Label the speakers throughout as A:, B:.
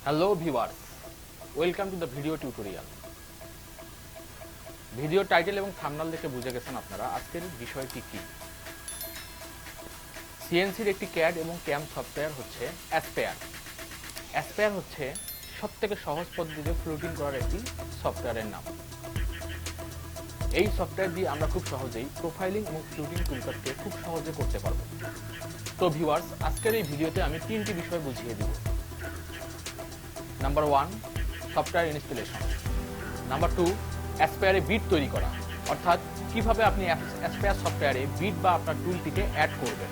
A: Hello viewers, welcome to the video tutorial. Video title এবং thumbnail দেখে বুঝে গেছেন আপনারা আজকের বিষয়টি কি। সিএনসির একটি ক্যাড এবং ক্যাম সফটওয়্যার হচ্ছে অ্যাসপেয়ার। অ্যাসপেয়ার হচ্ছে সবথেকে সহজ পদ্ধতিতে ফ্লুটিং করার একটি সফটওয়্যারের নাম। এই সফটওয়্যার দিয়ে আমরা খুব সহজেই প্রোফাইলিং এবং ফ্লুটিং টুলপাথকে খুব সহজে করতে পারবো। তো ভিউয়ার্স, আজকের এই ভিডিওতে আমি তিনটি বিষয় বুঝিয়ে দিব। Number 1, software installation. নাম্বার 2, অ্যাসপেয়ারে বিট তৈরি করা, অর্থাৎ কিভাবে আপনি অ্যাসপেয়ার সফটওয়্যারে বিট বা আপনার টুলটিকে অ্যাড করবেন।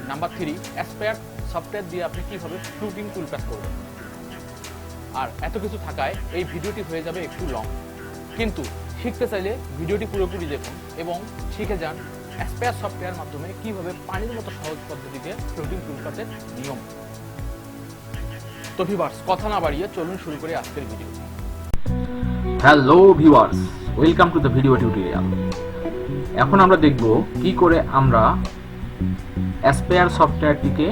A: নাম্বার 3, অ্যাসপেয়ার সফটওয়্যার দিয়ে আপনি কিভাবে ফ্লুটিং টুলপাথ করবেন। আর এত কিছু থাকায় এই ভিডিওটি হয়ে যাবে একটু লং, কিন্তু শিখতে চাইলে ভিডিওটি পুরোপুরি দেখুন এবং শিখে যান অ্যাসপেয়ার সফটওয়্যার মাধ্যমে কিভাবে পানির মতো সহজ পদ্ধতিতে ফ্লুটিং টুলপাথের নিয়ম। তো ভিউয়ার্স, কথা না বাড়িয়ে চলুন শুরু করে আজকের video.
B: Hello viewers, welcome to the video tutorial. এখন আমরা দেখব কি করে আমরা অ্যাসপেয়ার সফটওয়্যারটিকে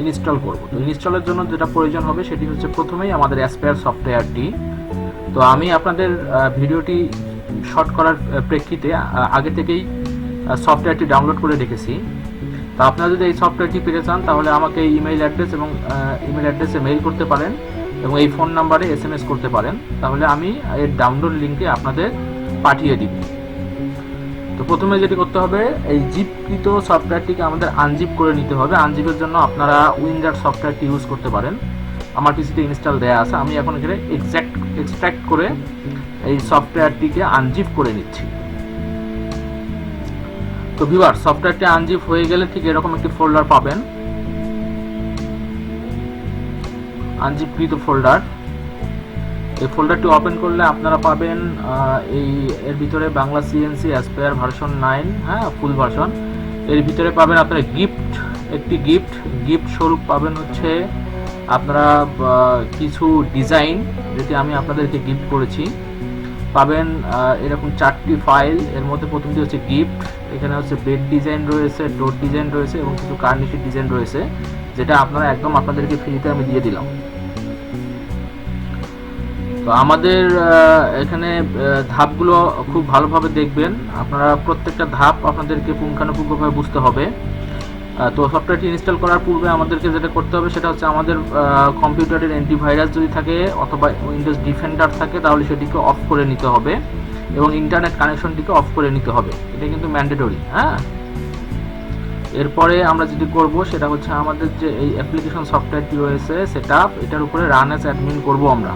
B: ইনস্টল করব। তো ইনস্টলের জন্য যেটা প্রয়োজন হবে সেটি হচ্ছে প্রথমেই আমাদের অ্যাসপেয়ার সফটওয়্যারটি। তো আমি আপনাদের ভিডিওটি শর্ট করার প্রেক্ষিতে আগে থেকেই সফটওয়্যারটি ডাউনলোড করে রেখেছি। তো আপনারা যদি এই সফটওয়্যারটি পেতে চান তাহলে আমাকে ইমেইল অ্যাড্রেস এবং ইমেইল অ্যাড্রেসে মেইল করতে পারেন এবং এই ফোন নাম্বারে SMS করতে পারেন, তাহলে আমি এর ডাউনলোড লিঙ্কে আপনাদের পাঠিয়ে দিব। তো প্রথমে যেটি করতে হবে, এই জিপকৃত সফটওয়্যারটিকে আমাদের আনজিপ করে নিতে হবে। আনজিপের জন্য আপনারা উইন্ডার সফটওয়্যারটি ইউজ করতে পারেন। আমার পিসিতে ইনস্টল দেওয়া আছে, আমি এখন এখানে এক্সট্রাক্ট করে এই সফটওয়্যারটিকে আনজিপ করে নিচ্ছি। তো ভিউয়ার, সফটওয়্যারটি আনজিপ হয়ে গেলে ঠিক এরকম একটি ফোল্ডার পাবেন, আনজিপকৃত ফোল্ডার। এই ফোল্ডারটি ওপেন করলে আপনারা পাবেন এর ভিতরে বাংলা CNC অ্যাসপেয়ার ভার্সন 9, হ্যাঁ, ফুল ভার্সন। এর ভিতরে পাবেন আপনারা একটি গিফট স্বরূপ পাবেন হচ্ছে আপনারা কিছু ডিজাইন, যেটি আমি আপনাদেরকে গিফট করেছি। পাবেন এরকম 4টি ফাইল। এর মধ্যে প্রথমটি হচ্ছে গিফট, এখানে হচ্ছে বেড ডিজাইন রয়েছে, ডোর ডিজাইন রয়েছে এবং কিছু কার্নিশের ডিজাইন রয়েছে, যেটা আপনারা একদম আপনাদেরকে ফ্রিতে আমি দিয়ে দিলাম। তো আমাদের এখানে ধাপগুলো খুব ভালোভাবে দেখবেন, আপনারা প্রত্যেকটা ধাপ আপনাদেরকে পুঙ্খানুপুঙ্খভাবে বুঝতে হবে। তো সফটওয়্যারটি ইনস্টল করার পূর্বে আমাদেরকে যেটা করতে হবে সেটা হচ্ছে আমাদের কম্পিউটারের অ্যান্টিভাইরাস যদি থাকে অথবা উইন্ডোজ ডিফেন্ডার থাকে তাহলে সেটিকে অফ করে নিতে হবে এবং ইন্টারনেট কানেকশনটিকে অফ করে নিতে হবে। এটা কিন্তু ম্যান্ডেটরি, হ্যাঁ। এরপরে আমরা যেটি করব সেটা হচ্ছে আমাদের যে এই অ্যাপ্লিকেশন সফটওয়্যারটি রয়েছে সেটআপ, এটার উপরে রান অ্যাজ অ্যাডমিন করব। আমরা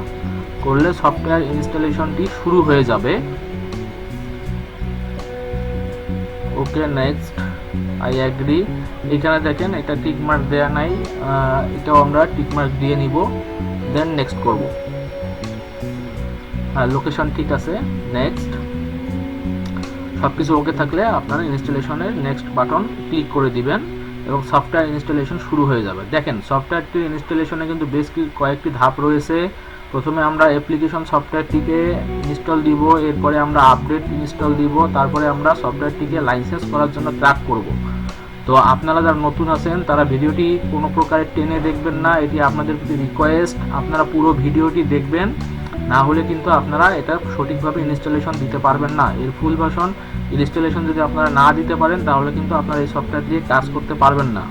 B: করলে সফটওয়্যার ইনস্টলেশনটি শুরু হয়ে যাবে। ওকে, নেক্সট, আই অ্যাগ্রি। এখানে দেখেন এটা টিক মার্ক দেয়া নাই, এটাও আমরা টিক মার্ক দিয়ে নিব, দেন নেক্সট করব। হ্যাঁ, লোকেশন ঠিক আছে, নেক্সট। সবকিছু ওকে থাকলে আপনারা ইনস্টলেশনের নেক্সট বাটন ক্লিক করে দিবেন এবং সফটওয়্যার ইনস্টলেশন শুরু হয়ে যাবে। দেখেন সফটওয়্যারটির ইনস্টলেশনে কিন্তু বেশ কয়েকটি ধাপ রয়েছে। প্রথমে আমরা অ্যাপ্লিকেশন সফটওয়্যারটিকে ইনস্টল দিব, এরপরে আমরা আপডেট ইনস্টল দিব, তারপরে আমরা সফটওয়্যারটিকে লাইসেন্স করার জন্য ট্র্যাক করব। তো আপনারা যারা নতুন আছেন তারা ভিডিওটি কোনো প্রকারে টেনে দেখবেন না, এটি আপনাদের প্রতি রিকোয়েস্ট। আপনারা পুরো ভিডিওটি দেখবেন, না হলে কিন্তু আপনারা এটা সঠিকভাবে ইনস্টলেশন দিতে পারবেন না। এর ফুল ভার্সন ইনস্টলেশন যদি আপনারা না দিতে পারেন তাহলে কিন্তু আপনারা এই সফটওয়্যার দিয়ে কাজ করতে পারবেন না।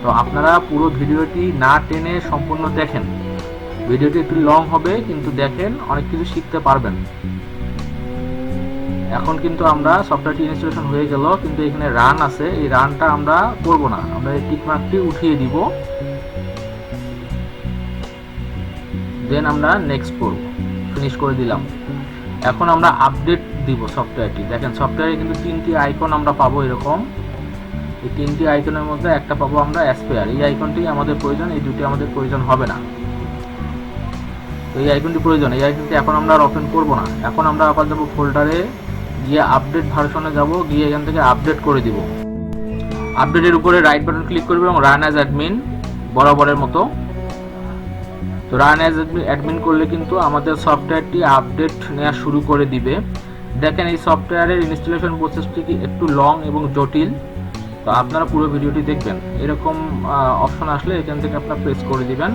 B: তো আপনারা পুরো ভিডিওটি না টেনে সম্পূর্ণ দেখেন। ভিডিওটি একটু লং হবে, কিন্তু দেখেন অনেক কিছু শিখতে পারবেন। এখন কিন্তু আমরা সফটওয়্যারটি ইনস্টলেশন হয়ে গেল, কিন্তু এখানে রান আছে, এই রানটা আমরা করব না, আমরা এই টিক মার্কটি উঠিয়ে দিব, দেন আমরা নেক্সট করব। ফিনিশ করে দিলাম। এখন আমরা আপডেট দিব সফটওয়্যারটি। দেখেন সফটওয়্যারে কিন্তু 3টি আইকন আমরা পাবো এরকম। এই 3টি আইকনের মধ্যে একটা পাবো আমরা অ্যাসপেয়ার। এই আইকনটি আমাদের প্রয়োজন, এই দুটি আমাদের প্রয়োজন হবে না। তো এই আইকনটি প্রয়োজন, এই আইকনটি এখন আমরা আর ওপেন করব না। এখন আমরা আবার যাব ফোল্ডারে, গিয়ে আপডেট ভার্সনে যাব, গিয়ে এখান থেকে আপডেট করে দিব। আপডেটের উপরে রাইট বাটন ক্লিক করবে এবং রান অ্যাজ অ্যাডমিন বরাবরের মতো। তো রান অ্যাজ অ্যাডমিন করলে কিন্তু আমাদের সফটওয়্যারটি আপডেট নেওয়া শুরু করে দিবে। দেখেন এই সফটওয়্যারের ইনস্টলেশন প্রসেসটি একটু লং এবং জটিল, তো আপনারা পুরো ভিডিওটি দেখবেন। এরকম অপশন আসলে এখান থেকে আপনারা প্রেস করে দিবেন,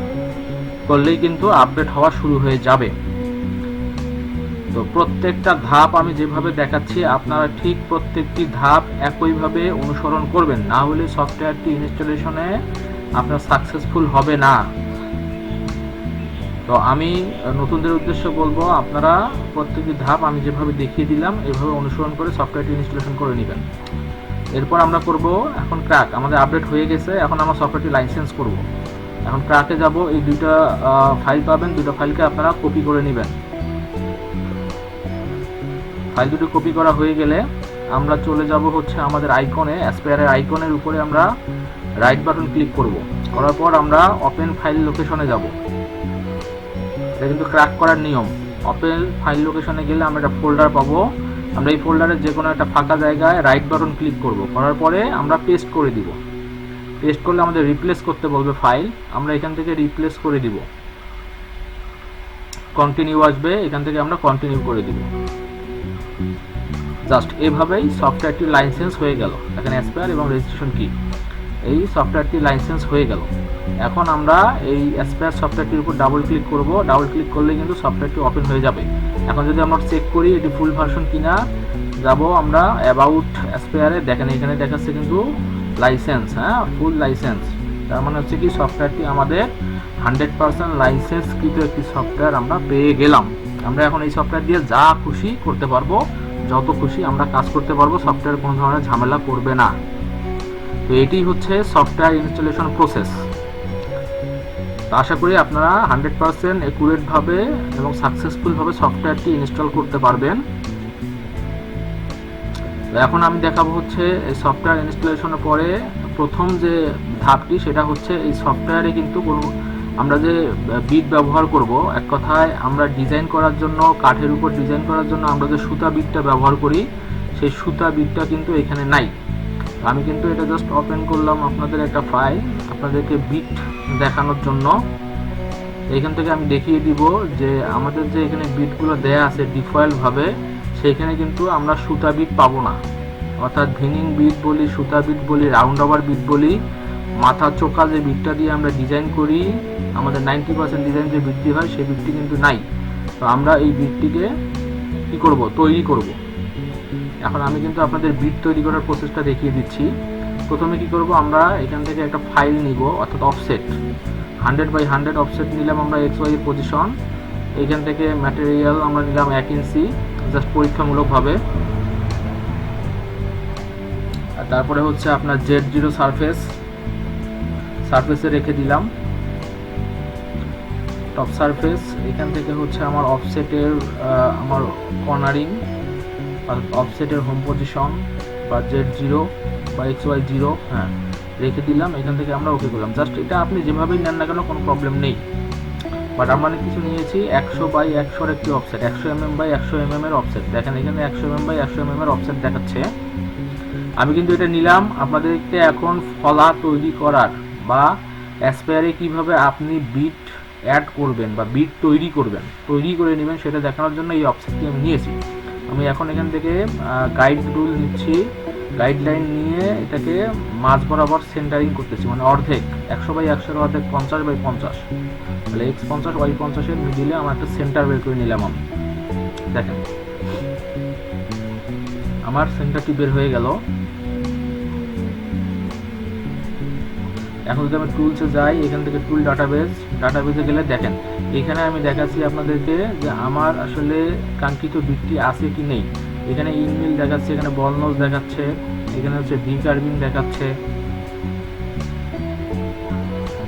B: করলেই কিন্তু আপডেট হওয়া শুরু হয়ে যাবে। তো প্রত্যেকটা ধাপ আমি যেভাবে দেখাচ্ছি আপনারা ঠিক প্রত্যেকটি ধাপ একইভাবে অনুসরণ করবেন, না হলে সফটওয়্যারটি ইনস্টলেশনে আপনার সাকসেসফুল হবে না। তো আমি নতুনদের উদ্দেশ্যে বলবো, আপনারা প্রত্যেকটি ধাপ আমি যেভাবে দেখিয়ে দিলাম এভাবে অনুসরণ করে সফটওয়্যারটি ইনস্টলেশন করে নেবেন। এরপর আমরা করব এখন ক্র্যাক। আমাদের আপডেট হয়ে গেছে, এখন আমরা সফটওয়্যারটি লাইসেন্স করব। এখন ক্র্যাকে যাব, এই দুইটা ফাইল পাবেন, দুটো ফাইলকে আপনারা কপি করে নেবেন। ফাইল দুটো কপি করা হয়ে গেলে আমরা চলে যাব হচ্ছে আমাদের আইকনে, অ্যাসপায়ারের আইকনের উপরে আমরা রাইট বাটন ক্লিক করব। করার পর আমরা ওপেন ফাইল লোকেশনে যাব। এটা কিন্তু ক্র্যাক করার নিয়ম। ওপেন ফাইল লোকেশনে গেলে আমরা একটা ফোল্ডার পাবো। আমরা এই ফোল্ডারের যে কোনো একটা ফাঁকা জায়গায় রাইট বাটন ক্লিক করব। করার পরে আমরা পেস্ট করে দিব। পেস্ট করলে আমাদের রিপ্লেস করতে বলবে ফাইল, আমরা এখান থেকে রিপ্লেস করে দিব। কন্টিনিউ আসবে, এখান থেকে আমরা কন্টিনিউ করে দিব। জাস্ট এভাবেই সফটওয়্যারটি লাইসেন্স হয়ে গেল। এখানে অ্যাসপায়ার এবং রেজিস্ট্রেশন কি, এই সফটওয়্যারটি লাইসেন্স হয়ে গেল। এখন আমরা এই অ্যাসপায়ার সফটওয়্যারটির উপর ডাবল ক্লিক করব। ডাবল ক্লিক করলে কিন্তু সফটওয়্যারটি ওপেন হয়ে যাবে। এখন যদি আমরা চেক করি এটি ফুল ভার্সন কিনা, যাব আমরা অ্যাবাউট অ্যাসপায়ারে, দেখেন এখানে দেখাচ্ছে কিন্তু লাইসেন্স, হ্যাঁ ফুল লাইসেন্স। তার মানে হচ্ছে কি সফটওয়্যারটি আমাদের 100% লাইসেন্সকৃত একটি সফটওয়্যার আমরা পেয়ে গেলাম। আমরা এখন এই সফটওয়্যার দিয়ে যা খুশি করতে পারবো, যত খুশি আমরা কাজ করতে পারবো, সফটওয়্যার কোনো ধরনের ঝামেলা করবে না। তো এটি হচ্ছে সফটওয়্যার ইনস্টলেশন প্রসেস। তো আশা করি আপনারা 100% অ্যাকুরেটভাবে এবং সাকসেসফুলভাবে সফটওয়্যারটি ইনস্টল করতে পারবেন। তো এখন আমি দেখাবো হচ্ছে এই সফটওয়্যার ইনস্টলেশনের পরে প্রথম যে ধাপটি, সেটা হচ্ছে এই সফটওয়্যারে কিন্তু কোনো আমরা যে বিট ব্যবহার করব, এক কথায় আমরা ডিজাইন করার জন্য, কাঠের উপর ডিজাইন করার জন্য আমরা যে সুতা বিটটা ব্যবহার করি, সেই সুতা বিটটা কিন্তু এখানে নাই। আমি কিন্তু এটা জাস্ট ওপেন করলাম আপনাদের একটা ফাইল আপনাদেরকে বিট দেখানোর জন্য। এইখান থেকে আমি দেখিয়ে দিব যে আমাদের যে এখানে বিটগুলো দেয়া আছে ডিফল্টভাবে, সেইখানে কিন্তু আমরা সুতা বিট পাবো না। অর্থাৎ ভিনিং বিট বলি, সুতা বিট বলি, রাউন্ড ওভার বিট বলি, মাথা চোকা যে বিটটা দিয়ে আমরা ডিজাইন করি, আমাদের 90% ডিজাইন যে বিটটি হয় সেই বিটটি কিন্তু নাই। তো আমরা এই বিটটিকে কি করব, তৈরি করব। এখন আমি কিন্তু আপনাদের বিট তৈরি করার প্রসেসটা দেখিয়ে দিচ্ছি। প্রথমে কি করব, আমরা এখান থেকে একটা ফাইল নিব, অর্থাৎ অফসেট 100x100 অফসেট নিলাম আমরা XY এর পজিশন। এইখান থেকে ম্যাটেরিয়াল আমরা নিলাম 1 ইঞ্চি, জাস্ট পরীক্ষামূলকভাবে। আর তারপরে হচ্ছে আপনার Z0 সারফেসে রেখে দিলাম টপ সারফেস। এখান থেকে হচ্ছে আমার অফসেটের আমার কর্নারিং, অফসেটের হোম পজিশন বা Z0 বা XY0 হ্যাঁ রেখে দিলাম। এখান থেকে আমরা ওকে করলাম। জাস্ট এটা আপনি যেভাবেই নেন না কেন কোনো প্রবলেম নেই। বাট আমরা কিছু নিয়েছি 100x100 একটি অফসেট, 100mm এর অফসেট। দেখেন এখানে 100mm এর অফসেট দেখাচ্ছে। আমি কিন্তু এটা নিলাম আপনাদেরকে এখন ফলা তৈরি করার বা অ্যাসপায়ারে কিভাবে আপনি বিট অ্যাড করবেন বা বিট তৈরি করে নেবেন সেটা দেখানোর জন্য এই অফসেটটি আমি নিয়েছি। আমি এখন এখান থেকে গাইড টুল নিচ্ছি, গাইডলাইন নিয়ে এটাকে মাঝ বরাবর সেন্টারিং করতেছি, মানে অর্ধেক 100x100 অর্ধেক 50x50, তাহলে x50 y50 এর মিডিলে আমার একটা সেন্টার বের করে নিলাম। আমি দেখেন আমার সেন্টারটি বের হয়ে গেল। এখন যদি আমি টুলসে যাই, এখান থেকে টুল ডাটাবেজে গেলে দেখেন এখানে আমি দেখাচ্ছি আপনাদেরকে যে আমার আসলে কাঙ্ক্ষিত বিটটি আছে কি নেই। এখানে ইনমিল দেখাচ্ছে, এখানে বল নোজ দেখাচ্ছে, এখানে হচ্ছে ভি কার্ভিং দেখাচ্ছে।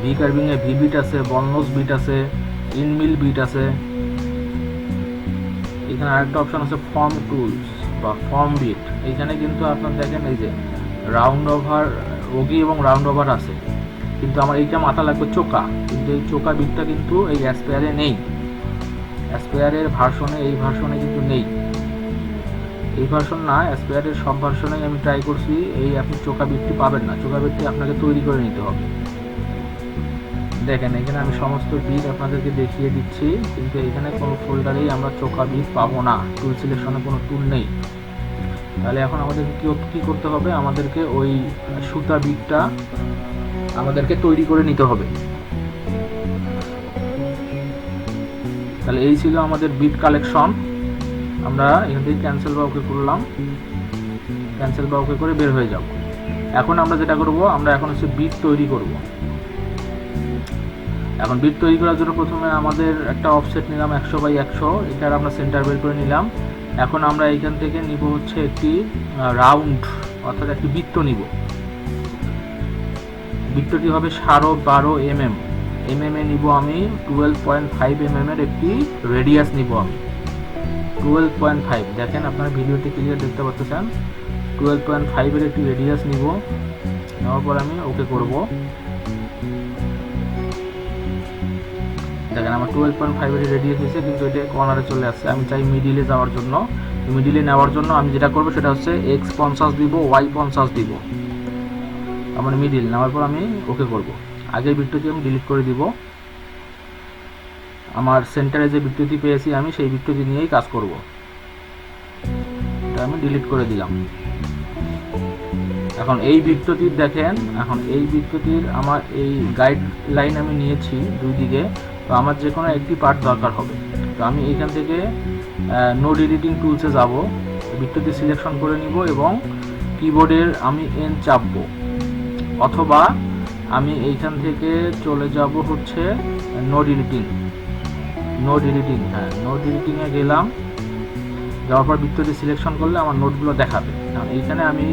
B: V carving A V bit আছে, বল নোজ বিট আছে, ইনমিল বিট আছে। এখানে আরেকটা অপশন আছে ফর্ম টুলস বা ফর্ম বিট। এখানে কিন্তু আপনার দেখেন এই যে রাউন্ড ওভার, ওগি এবং রাউন্ড ওভার আছে, কিন্তু আমার এইটা মাথা লাগবে চোকা, কিন্তু এই চোকা বিটটা কিন্তু এই অ্যাসপায়ারে নেই। অ্যাসপায়ারের ভার্সনে, এই ভার্সনে কিন্তু নেই। এই ভার্সন না, অ্যাসপায়ারের সব ভার্সনেই আমি ট্রাই করছি, এই আপনি চোকা বিটটি পাবেন না। চোকা বিটটি আপনাকে তৈরি করে নিতে হবে। দেখেন এখানে আমি সমস্ত বিট আপনাদেরকে দেখিয়ে দিচ্ছি, কিন্তু এখানে কোনো ফোল্ডারেই আমরা চোকা বিট পাবো না। টুল সিলেকশনে কোনো টুল নেই। তাহলে এখন আমাদের কি করতে হবে, আমাদেরকে ওই সুতা বিটটা আমাদেরকে তৈরি করে নিতে হবে। তাহলে এই ছিল আমাদের বিট কালেকশন। আমরা এখান থেকে ক্যান্সেল বা ওকে করলাম, ক্যান্সেল বা ওকে করে বের হয়ে যাব। এখন আমরা যেটা করব, আমরা এখন হচ্ছে বিট তৈরি করব। এখন বিট তৈরি করার জন্য প্রথমে আমাদের একটা অফসেট নিলাম 100x100, এটার আমরা সেন্টার বের করে নিলাম। এখন আমরা এইখান থেকে নিব হচ্ছে একটি রাউন্ড, অর্থাৎ একটি বৃত্ত নিব। বৃত্তটি হবে 12.5 mm, এ নিব আমি 12.5 mm এর একটি রেডিয়াস নিব আমি 12.5। দেখেন আপনারা ভিডিওটি ক্লিয়ার দেখতে পাচ্ছেন, 12.5 এর একটি রেডিয়াস নিব। নেওয়ার পর আমি ওকে করব। দেখেন আমার 12.5 এর রেডিয়াস হয়েছে, কিন্তু এটা কর্নারে চলে আসছে। আমি চাই মিডিলে যাওয়ার জন্য। মিডিলে নেওয়ার জন্য আমি যেটা করব সেটা হচ্ছে x50 দিব, y50 দিব। আমার মিডিল নেওয়ার পর আমি ওকে করব। আগের বৃত্তটি আমি ডিলিট করে দিব। আমার সেন্টারে যে বৃত্তটি পেয়েছি আমি সেই বৃত্তটি নিয়েই কাজ করব। এটা আমি ডিলিট করে দিলাম। এখন এই বৃত্তটির দেখেন, এখন এই বৃত্তটির আমার এই গাইড লাইন আমি নিয়েছি দুই দিকে, তো আমার যে কোনো একটি পার্ট দরকার হবে। তো আমি এইখান থেকে নোড এডিটিং টুলসে যাব, বৃত্তটি সিলেকশন করে নিব এবং কিবোর্ডের আমি এন চাপবো, অথবা আমি এইখান থেকে চলে যাব হচ্ছে নোড এডিটিং। হ্যাঁ, নোড এডিটিংয়ে গেলাম, যাওয়ার পর বৃত্তটি সিলেকশন করলে আমার নোটগুলো দেখাবে। কারণ এইখানে আমি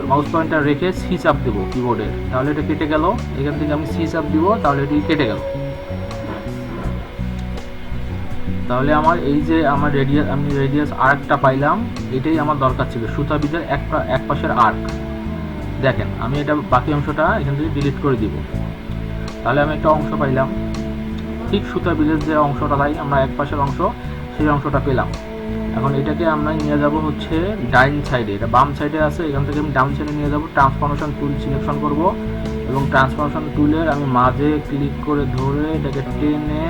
B: মাউস পয়েন্টার রেখে সি চাপ দেবো কিবোর্ডের, তাহলে এটা কেটে গেল। এখান থেকে আমি সি চাপ দিব, তাহলে এটি কেটে গেল। তাহলে আমার এই যে আমার রেডিয়াস আর্কটা পাইলাম, এটাই আমার দরকার ছিল, সুতা বিদের এক পাশের আর্ক। দেখেন আমি এটা বাকি অংশটা এখান থেকে ডিলিট করে দিব। তাহলে আমি একটা অংশ পাইলাম, ঠিক সুতা বিদের যে অংশটা তাই আমরা এক পাশের অংশ, সেই অংশটা পেলাম। এখন এটাকে আমরা নিয়ে যাব হচ্ছে ডাইন সাইডে, এটা বাম সাইডে আছে, এখান থেকে আমি ডাউন সাইডে নিয়ে যাব। ট্রান্সফরমেশন টুল সিলেকশন করব এবং ট্রান্সফরমেশন টুলের আমি মাঝে ক্লিক করে ধরে এটাকে টেনে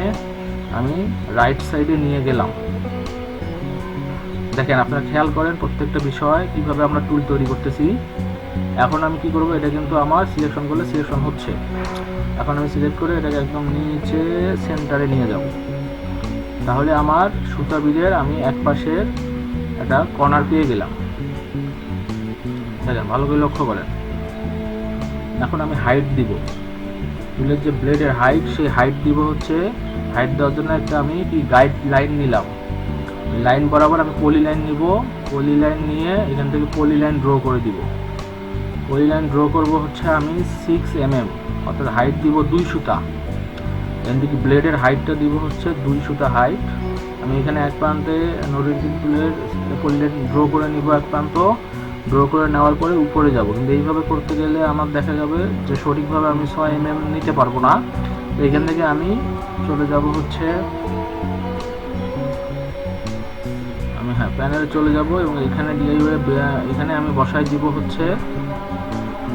B: আমি রাইট সাইডে নিয়ে গেলাম। দেখেন আপনারা খেয়াল করেন প্রত্যেকটা বিষয় কিভাবে আমরা টুল তৈরি করতেছি। এখন আমি কি করব, এটা কিন্তু আমার সিলেকশন করলে সিলেকশন হচ্ছে। এখন আমি সিলেক্ট করে এটাকে একদম নিচে সেন্টারে নিয়ে যাব। তাহলে আমার সুতা বিদের আমি এক পাশের একটা কর্নার পেয়ে গেলাম। দেখেন ভালো করে লক্ষ্য করেন। এখন আমি হাইট দিব, টুলের যে ব্লেডের হাইট, সেই হাইট দিব হচ্ছে, হাইট দেওয়ার জন্য একটা আমি কি গাইড লাইন নিলাম। লাইন বরাবর আমি পলি লাইন নিব, পলি লাইন নিয়ে এখান থেকে পলি লাইন ড্র করে দিব। পলি লাইন ড্র করব হচ্ছে আমি 6 mm, অর্থাৎ হাইট দিব 2 সুতা। এখান থেকে ব্লেডের হাইটটা দিব হচ্ছে 2 সুতা হাইট। আমি এখানে এক প্রান্তে নোডিং টুলের পলি লাইন ড্র করে নিব, এক প্রান্ত ড্র করে নেওয়ার পরে উপরে যাব। কিন্তু এইভাবে করতে গেলে আমার দেখা যাবে যে সঠিকভাবে আমি 6 mm নিতে পারবো না। তো এখান থেকে আমি চলে যাব হচ্ছে, আমি প্যানেলে চলে যাব এবং এখানে এখানে আমি বসাই দিব হচ্ছে,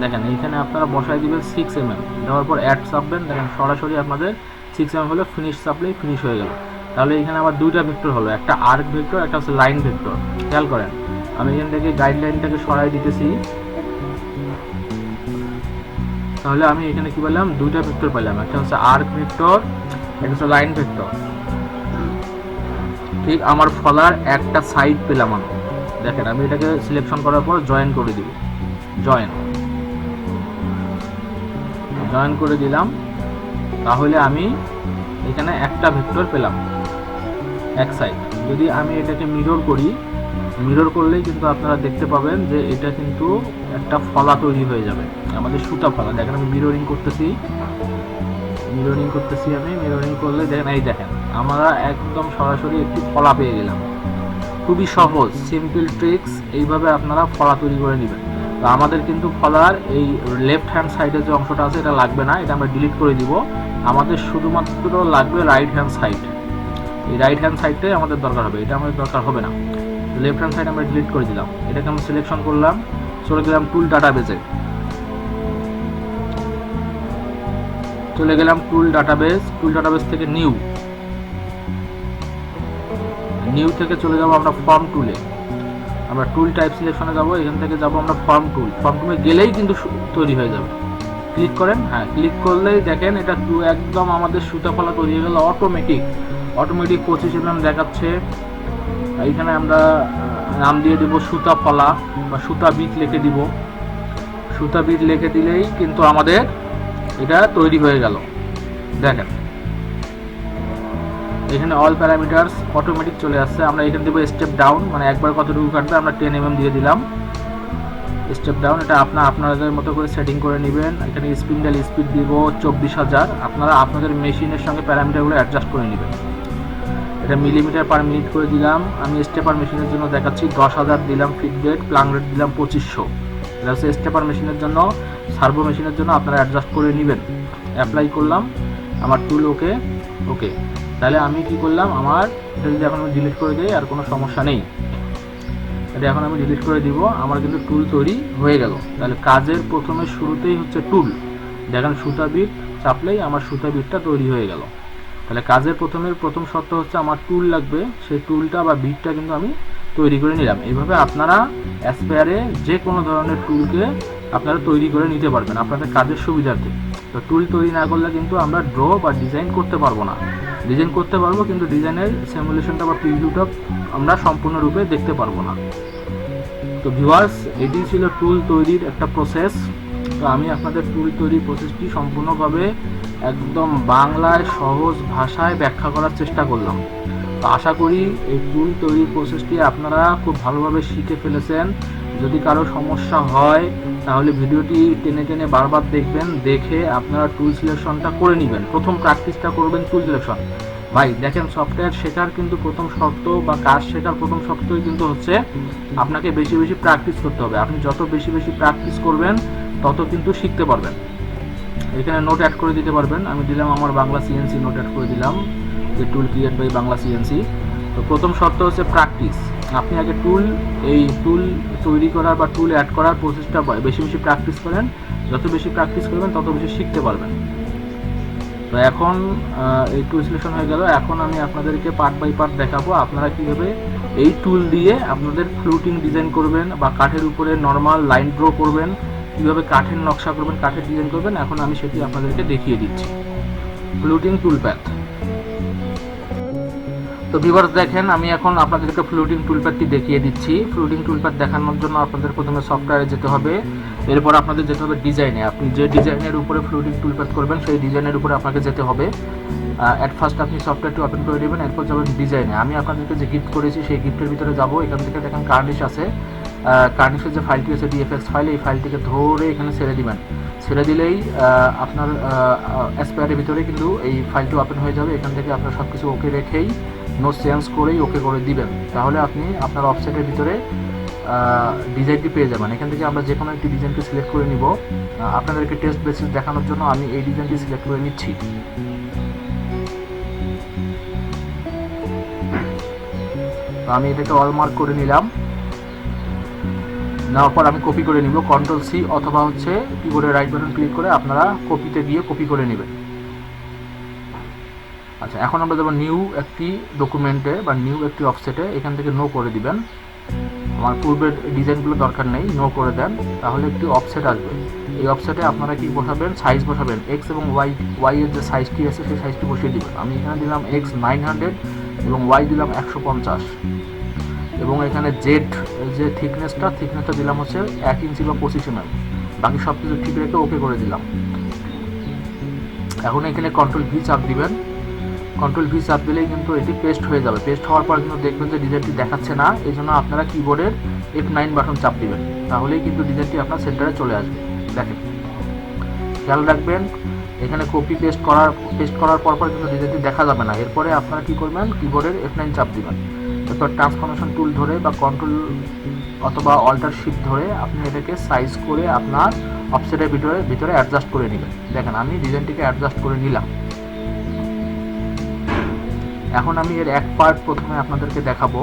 B: দেখেন এইখানে আপনারা বসাই দিবেন 6 mm, দেওয়ার পর অ্যাড চাপবেন। দেখেন সরাসরি আপনাদের 6 mm হলে ফিনিশ চাপলেই ফিনিশ হয়ে গেল। তাহলে এখানে আবার দুইটা ভেক্টর হলো, একটা আর্ক ভেক্টর, একটা হচ্ছে লাইন ভেক্টর। খেয়াল করেন আমি এখান থেকে গাইডলাইনটাকে সরাই দিতেছি। তাহলে আমি এখানে কি পেলাম, দুইটা ভেক্টর পেলাম, একটা হচ্ছে আর্ক ভেক্টর, একটা হচ্ছে লাইন ভেক্টর। ঠিক আমার ফলার একটা সাইড পেলাম আমি। দেখেন আমি এটাকে সিলেকশন করার পর জয়েন করে দিব, জয়েন করে দিলাম। তাহলে আমি এখানে একটা ভেক্টর পেলাম এক সাইড। যদি আমি এটাকে মিরর করি, মিরর করলেই কিন্তু আপনারা দেখতে পাবেন যে এটা কিন্তু একটা ফলা তৈরি হয়ে যাবে, আমাদের সুতা ফলা। দেখেন আমি মিররিং করতেছি আমি মিররিং করলে দেখেন, এই দেখেন আমরা একদম সরাসরি একটি ফলা পেয়ে গেলাম। খুবই সহজ, সিম্পল ট্রিক্স, এইভাবে আপনারা ফলা তৈরি করে নেবেন। তো আমাদের কিন্তু ফলার এই লেফট হ্যান্ড সাইডের যে অংশটা আছে এটা লাগবে না, এটা আমরা ডিলিট করে দিব। আমাদের শুধুমাত্র লাগবে রাইট হ্যান্ড সাইড। এই রাইট হ্যান্ড সাইডটাই আমাদের দরকার হবে, এটা আমাদের দরকার হবে না। লেফট হ্যান্ড সাইড আমরা ডিলিট করে দিলাম। এটাকে আমরা সিলেকশন করলাম, চলে গেলাম টুল ডাটাবেজে, টুল ডাটাবেজ থেকে নিউ থেকে চলে যাব আমরা ফর্ম টুলে। আমরা টুল টাইপ সিলেকশনে যাব, এখান থেকে যাব আমরা ফর্ম টুলে গেলেই কিন্তু তৈরি হয়ে যাবে। ক্লিক করেন, হ্যাঁ ক্লিক করলেই দেখেন এটা একদম আমাদের সুতা ফলা তৈরি হয়ে গেল অটোমেটিক 25 mm দেখাচ্ছে। এইখানে আমরা নাম দিয়ে দেব সুতা ফলা বা সুতা বিট লিখে দিব। সুতা বিট লিখে দিলেই কিন্তু আমাদের এটা তৈরি হয়ে গেল। দেখেন এখানে অল প্যারামিটারস অটোমেটিক চলে আসছে। আমরা এখানে দেবো স্টেপ ডাউন, মানে একবার কতটুকু কাটবে আমরা 10 mm দিয়ে দিলাম স্টেপ ডাউন। এটা আপনাদের মতো করে সেটিং করে নেবেন। এখানে স্পিন্ডেল স্পিড দিব 24,000। আপনারা আপনাদের মেশিনের সঙ্গে প্যারামিটারগুলো অ্যাডজাস্ট করে নেবেন। এটা মিলিমিটার পার মিনিট করে দিলাম। আমি স্টেপার মেশিনের জন্য দেখাচ্ছি 10,000 দিলাম। ফিট রেট প্লাং রেট দিলাম 2500। এটা হচ্ছে স্টেপার মেশিনের জন্য। সার্ভো মেশিনের জন্য আপনারা অ্যাডজাস্ট করে নেবেন। অ্যাপ্লাই করলাম, আমার টুল ওকে। তাহলে আমি কি করলাম, আমার এটা যদি এখন আমি ডিলিট করে দিই আর কোনো সমস্যা নেই। এটা এখন আমি ডিলিট করে দিব, আমার কিন্তু টুল তৈরি হয়ে গেল। তাহলে কাজের প্রথমে শুরুতেই হচ্ছে টুল। দেখেন সুতা বিট চাপলেই আমার সুতা বিটটা তৈরি হয়ে গেল। তাহলে কাজের প্রথম শর্ত হচ্ছে আমার টুল লাগবে, সেই টুলটা বা বিটটা কিন্তু আমি তৈরি করে নিলাম। এইভাবে আপনারা অ্যাসপায়ারে যে কোনো ধরনের টুলকে আপনারা তৈরি করে নিতে পারবেন আপনাদের কাজের সুবিধার্থে। তো টুল তৈরি না করলে কিন্তু আমরা ড্র বা ডিজাইন করতে পারবো না। ডিজাইন করতে পারবো কিন্তু ডিজাইনের সিমুলেশনটা বা প্রিভিউটা আমরা সম্পূর্ণরূপে দেখতে পারবো না। তো ভিউয়ার্স, এটি ছিল টুল তৈরির একটা প্রসেস। তো আমি আপনাদের টুল তৈরির প্রসেসটি সম্পূর্ণভাবে একদম বাংলায় সহজ ভাষায় ব্যাখ্যা করার চেষ্টা করলাম। তো আশা করি এই টুল তৈরির প্রসেসটি আপনারা খুব ভালোভাবে শিখে ফেলেছেন। যদি কারো সমস্যা হয় তাহলে ভিডিওটি টেনে বারবার দেখবেন, দেখে আপনারা টুল সিলেকশনটা করে নেবেন। প্রথম প্র্যাকটিসটা করবেন টুল সিলেকশন। ভাই দেখেন, সফটওয়্যার শেখার কিন্তু প্রথম শর্ত বা কাজ শেখার প্রথম শর্তই কিন্তু হচ্ছে আপনাকে বেশি প্র্যাকটিস করতে হবে। আপনি যত বেশি প্র্যাকটিস করবেন তত কিন্তু শিখতে পারবেন। এখানে নোট অ্যাড করে দিতে পারবেন। আমি দিলাম আমার বাংলা সিএনসি নোট অ্যাড করে দিলাম, যে টুল ক্রিয়েট বাই বাংলা সিএনসি। তো প্রথম শর্ত হচ্ছে প্র্যাকটিস। আপনি আগে টুল তৈরি করার বা টুল অ্যাড করার প্রসেসটা বেশি প্র্যাকটিস করেন। যত বেশি প্র্যাকটিস করবেন তত বেশি শিখতে পারবেন। তো এখন এই টুল সিলেকশন হয়ে গেল। এখন আমি আপনাদেরকে পার্ট বাই পার্ট দেখাবো আপনারা কীভাবে এই টুল দিয়ে আপনাদের ফ্লুটিং ডিজাইন করবেন বা কাঠের উপরে নর্মাল লাইন ড্র করবেন, কীভাবে কাঠের নকশা করবেন, কাঠের ডিজাইন করবেন। এখন আমি সেটি আপনাদেরকে দেখিয়ে দিচ্ছি। ফ্লুটিং টুলপ্যাথ। তো ভিউয়ার্স দেখেন, আমি এখন আপনাদেরকে ফ্লুটিং টুলপ্যাথটি দেখিয়ে দিচ্ছি। ফ্লুটিং টুলপ্যাথ দেখানোর জন্য আপনাদের প্রথমে সফটওয়্যারে যেতে হবে, এরপর আপনাদের যেতে হবে ডিজাইনে। আপনি যে ডিজাইনের উপরে ফ্লুটিং টুলপ্যাথ করবেন সেই ডিজাইনের উপরে আপনাকে যেতে হবে। অ্যাট ফার্স্ট আপনি সফটওয়্যারটি ওপেন করে দেবেন, এরপর যাবেন ডিজাইনে। আমি আপনাদেরকে যে গিফট করেছি সেই গিফটের ভিতরে যাব। এখান থেকে দেখেন কার্নিশ আছে, কার্নিশের যে ফাইলটি আছে ডিএফএক্স ফাইল, এই ফাইলটিকে ধরে এখানে ছেড়ে দিবেন। ছেড়ে দিলেই আপনার অ্যাসপায়ারের ভিতরে কিন্তু এই ফাইলটি ওপেন হয়ে যাবে। এখান থেকে আপনার সব কিছু ওকে রেখেই নো চেঞ্জ করেই ওকে করে দিবেন। তাহলে আপনি আপনার অফসেটের ভিতরে ডিজাইনটি পেয়ে যাবেন। এখান থেকে আমরা যে কোনো একটি ডিজাইনকে সিলেক্ট করে নিব। আপনাদেরকে টেস্ট বেসিস দেখানোর জন্য আমি এই ডিজাইনটি সিলেক্ট করে নিচ্ছি। আমি এটাকে অল মার্ক করে নিলাম। নেওয়ার পর আমি কপি করে নিব, কন্ট্রোল সি অথবা হচ্ছে কিবোর্ডে রাইট বাটন ক্লিক করে আপনারা কপিতে গিয়ে কপি করে নেবেন। আচ্ছা, এখন আমরা যাবো নিউ একটি ডকুমেন্টে বা নিউ একটি অফসেটে। এখান থেকে নো করে দিবেন। আমার পূর্বের ডিজাইনগুলো দরকার নেই, নো করে দেন। তাহলে একটি অফসেট আসবে। এই অফসেটে আপনারা কি বসাবেন, সাইজ বসাবেন। এক্স এবং ওয়াই এর যে সাইজটি আছে সেই সাইজটি বসিয়ে দিবেন। আমি এখানে দিলাম এক্স 900 এবং ওয়াই দিলাম 150 এবং এখানে জেড যে থিকনেসটা দিলাম হচ্ছে 1 ইঞ্চি বা 25 mm। বাকি সব কিছু ঠিক রেখে ওকে করে দিলাম। এখন এখানে কন্ট্রোল ভি চাপ দিবেন। কন্ট্রোল ভি চাপ দিলেই কিন্তু এটি পেস্ট হয়ে যাবে। পেস্ট হওয়ার পর কিন্তু দেখবেন যে ডিজাইনটি দেখাচ্ছে না, এই জন্য আপনারা কিবোর্ডের F9 বাটন চাপ দিবেন। তাহলেই কিন্তু ডিজাইনটি আপনার সেন্টারে চলে আসবে। দেখেন, খেয়াল রাখবেন এখানে কপি পেস্ট করার পর কিন্তু ডিজাইনটি দেখা যাবে না। এরপরে আপনারা কি করবেন, কিবোর্ডের F9 চাপ দিবেন। এরপর ট্রান্সফরমেশন টুল ধরে বা কন্ট্রোল অথবা অল্টার শিফট ধরে আপনি এটাকে সাইজ করে আপনার অফসেটের ভিতরে অ্যাডজাস্ট করে নেবেন। দেখেন, আমি ডিজাইনটিকে অ্যাডজাস্ট করে নিলাম। এখন আমি এর এক পার্ট প্রথমে আপনাদেরকে দেখাবো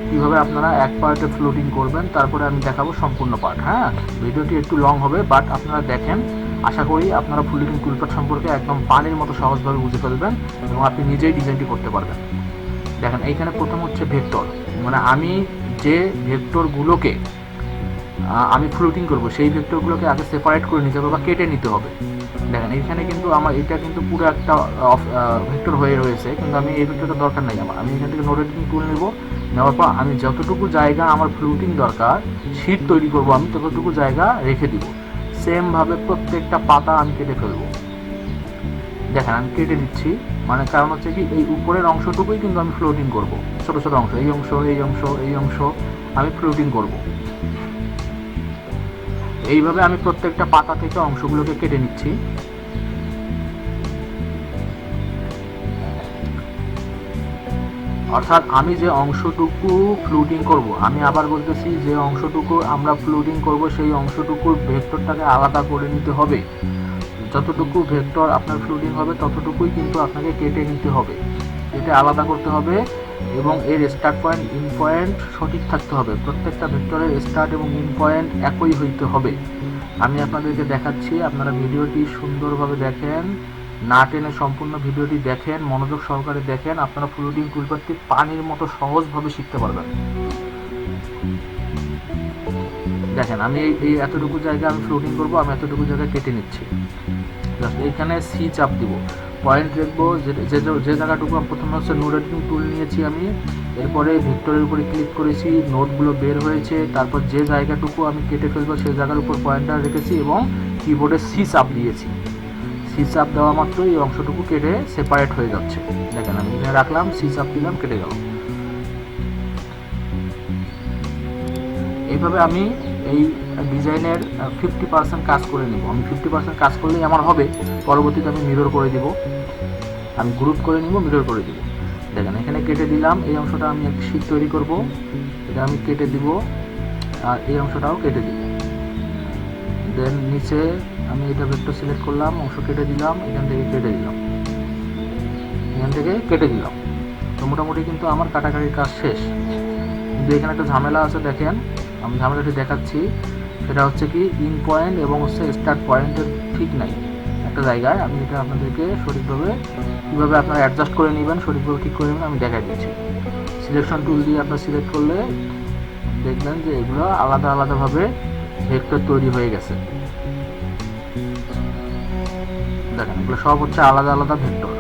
B: কিভাবে আপনারা এক পার্টে ফ্লোটিং করবেন, তারপরে আমি দেখাবো সম্পূর্ণ পার্ট। হ্যাঁ, ভিডিওটি একটু লং হবে, বাট আপনারা দেখেন। আশা করি আপনারা ফ্লোটিং টুলপার্ট সম্পর্কে একদম পানির মতো সহজভাবে বুঝে ফেলবেন এবং আপনি নিজেই ডিজাইনটি করতে পারবেন। দেখেন, এইখানে প্রথম হচ্ছে ভেক্টর, মানে আমি যে ভেক্টরগুলোকে আমি ফ্লুটিং করব, সেই ভেক্টরগুলোকে আগে সেপারেট করে নিতে হবে বা কেটে নিতে হবে। দেখেন এখানে কিন্তু আমার এটা কিন্তু পুরো একটা ভেক্টর হয়ে রয়েছে, কিন্তু আমি এই ভেক্টরটা দরকার নাই আমার। আমি এখান থেকে নো এডিটিং টুল নেব, নেওয়ার পর আমি যতটুকু জায়গা আমার ফ্লুটিং দরকার শীট তৈরি করব, আমি ততটুকু জায়গা রেখে দিব। সেমভাবে প্রত্যেকটা পাতা আমি কেটে ফেলবো। দেখেন আমি কেটে দিচ্ছি, মানে কারণ হচ্ছে কি এই উপরের অংশটুকুই কিন্তু আমি ফ্লোটিং করব, ছোট ছোট অংশ, এই অংশ এই অংশ এই অংশ আমি ফ্লোটিং করব। এইভাবে আমি প্রত্যেকটা পাতা থেকে অংশগুলোকে কেটে নিচ্ছি। অর্থাৎ আমি যে অংশটুকু ফ্লুটিং করব, আমি আবার বলতেছি যে অংশটুকু আমরা ফ্লুটিং করব সেই অংশটুকুর ভেক্টরটাকে আলাদা করে নিতে হবে। যতটুকু ভেক্টর আপনার ফ্লুটিং হবে ততটুকুই কিন্তু আপনাকে কেটে নিতে হবে, এটা আলাদা করতে হবে। এবং এর স্টার্ট পয়েন্ট ইন পয়েন্ট সঠিক থাকতে হবে, প্রত্যেকটা ভেক্টরের স্টার্ট এবং ইন পয়েন্ট একই হইতে হবে। আমি আপনাদেরকে দেখাচ্ছি, আপনারা ভিডিওটি সুন্দরভাবে দেখেন, না টেনে সম্পূর্ণ ভিডিওটি দেখেন, মনোযোগ সহকারে দেখেন, আপনারা ফ্লুটিং টুলপাথটি পানির মতো সহজভাবে শিখতে পারবেন। দেখেন আমি এই এতটুকু জায়গা আমি ফ্লুটিং করব, আমি এতটুকু জায়গা কেটে নিচ্ছি। জাস্ট এইখানে সি চাপ দিব, পয়েন্ট রাখবো, যে জায়গাটুকু প্রথমে হচ্ছে নোড এডিটিং টুল নিয়েছি আমি, এরপরে ভেক্টরের উপরে ক্লিক করেছি, নোটগুলো বের হয়েছে, তারপর যে জায়গাটুকু আমি কেটে ফেলবো সেই জায়গার উপর পয়েন্টার রেখেছি এবং কিবোর্ডে সি চাপ দিয়েছি। সি চাপ দেওয়া মাত্র এই অংশটুকু কেটে সেপারেট হয়ে যাচ্ছে। দেখেন আমি এখানে রাখলাম, সি চাপ দিলাম, কেটে গেল। এইভাবে আমি এই ডিজাইনের 50% কাজ করে নেব। আমি 50% কাজ করলেই আমার হবে, পরবর্তীতে আমি মিরর করে দিব, আমি গ্রুপ করে নিব, মিরর করে দিব। দেখেন এখানে কেটে দিলাম, এই অংশটা আমি একটা শীট তৈরি করব, এটা আমি কেটে দিব, আর এই অংশটাও কেটে দিব। দেন নিচে আমি এটা ভেক্টর সিলেক্ট করলাম, অংশ কেটে দিলাম, এখান থেকে কেটে দিলাম, এখান থেকে কেটে দিলাম। তো মোটামুটি কিন্তু আমার কাটাকাটির কাজ শেষ। কিন্তু এখানে একটা ঝামেলা আছে, দেখেন আমি ঝামেলাটি দেখাচ্ছি। সেটা হচ্ছে কি ইন পয়েন্ট এবং হচ্ছে স্টার্ট পয়েন্টের ঠিক নাই একটা জায়গায়। আমি এটা আপনাদেরকে সঠিকভাবে কীভাবে আপনারা অ্যাডজাস্ট করে নেবেন, সঠিকভাবে ঠিক করে নেবেন আমি দেখাই দিচ্ছি। সিলেকশন টুল দিয়ে আপনার সিলেক্ট করলে দেখবেন যে এগুলো আলাদা আলাদাভাবে ভেক্টর তৈরি হয়ে গেছে। দেখেন এগুলো সব হচ্ছে আলাদা আলাদা ভেক্টর।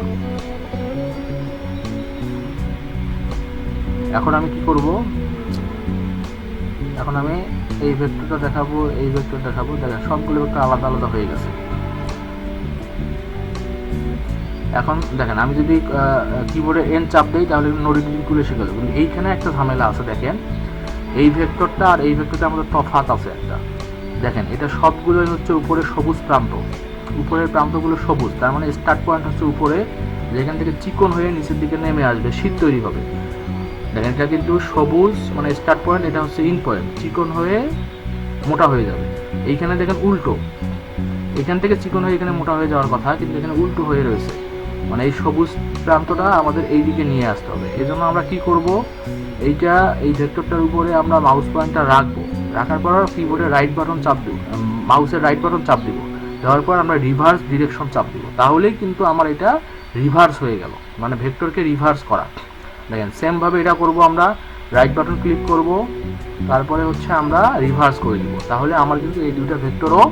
B: এখন আমি কি করব, এখন আমি এই ভেক্টরটা দেখাবো, এই ভেক্টর দেখাবো, দেখেন সবগুলো ভেক্টর আলাদা আলাদা হয়ে গেছে। এখন দেখেন আমি যদি কিবোর্ডে এন চাপ দিই তাহলে নোড এডিটিং টুলে এসে গেল, কিন্তু এইখানে একটা ঝামেলা আছে। দেখেন এই ভেক্টরটা আর এই ভেক্টরটা আমাদের তফাৎ আছে একটা। দেখেন এটা সবগুলোই হচ্ছে উপরে সবুজ প্রান্ত, উপরের প্রান্তগুলো সবুজ, তার মানে স্টার্ট পয়েন্ট হচ্ছে উপরে, যেখান থেকে চিকন হয়ে নিচের দিকে নেমে আসবে, শীট তৈরি হবে। দেখেন এটা কিন্তু সবুজ মানে স্টার্ট পয়েন্ট, এটা হচ্ছে ইন পয়েন্ট, চিকন হয়ে মোটা হয়ে যাবে। এইখানে দেখেন উল্টো, এখান থেকে চিকন হয়ে এখানে মোটা হয়ে যাওয়ার কথা, কিন্তু এখানে উল্টো হয়ে রয়েছে, মানে এই সবুজ প্রান্তটা আমাদের এই দিকে নিয়ে আসতে হবে। এই জন্য আমরা কি করব, এইটা এই ভেক্টরটার উপরে আমরা মাউস পয়েন্টটা রাখবো, রাখার পর কিবোর্ডে রাইট বাটন চাপ দেব, মাউসের রাইট বাটন চাপ দিব, দেওয়ার পর আমরা রিভার্স ডিরেকশন চাপ দিব, তাহলেই কিন্তু আমার এটা রিভার্স হয়ে গেল, মানে ভেক্টরকে রিভার্স করা। দেখেন সেমভাবে এটা করব, আমরা রাইট বাটন ক্লিক করব, তারপরে হচ্ছে আমরা রিভার্স করে দিব, তাহলে আমার কিন্তু এই দুইটা ভেক্টরও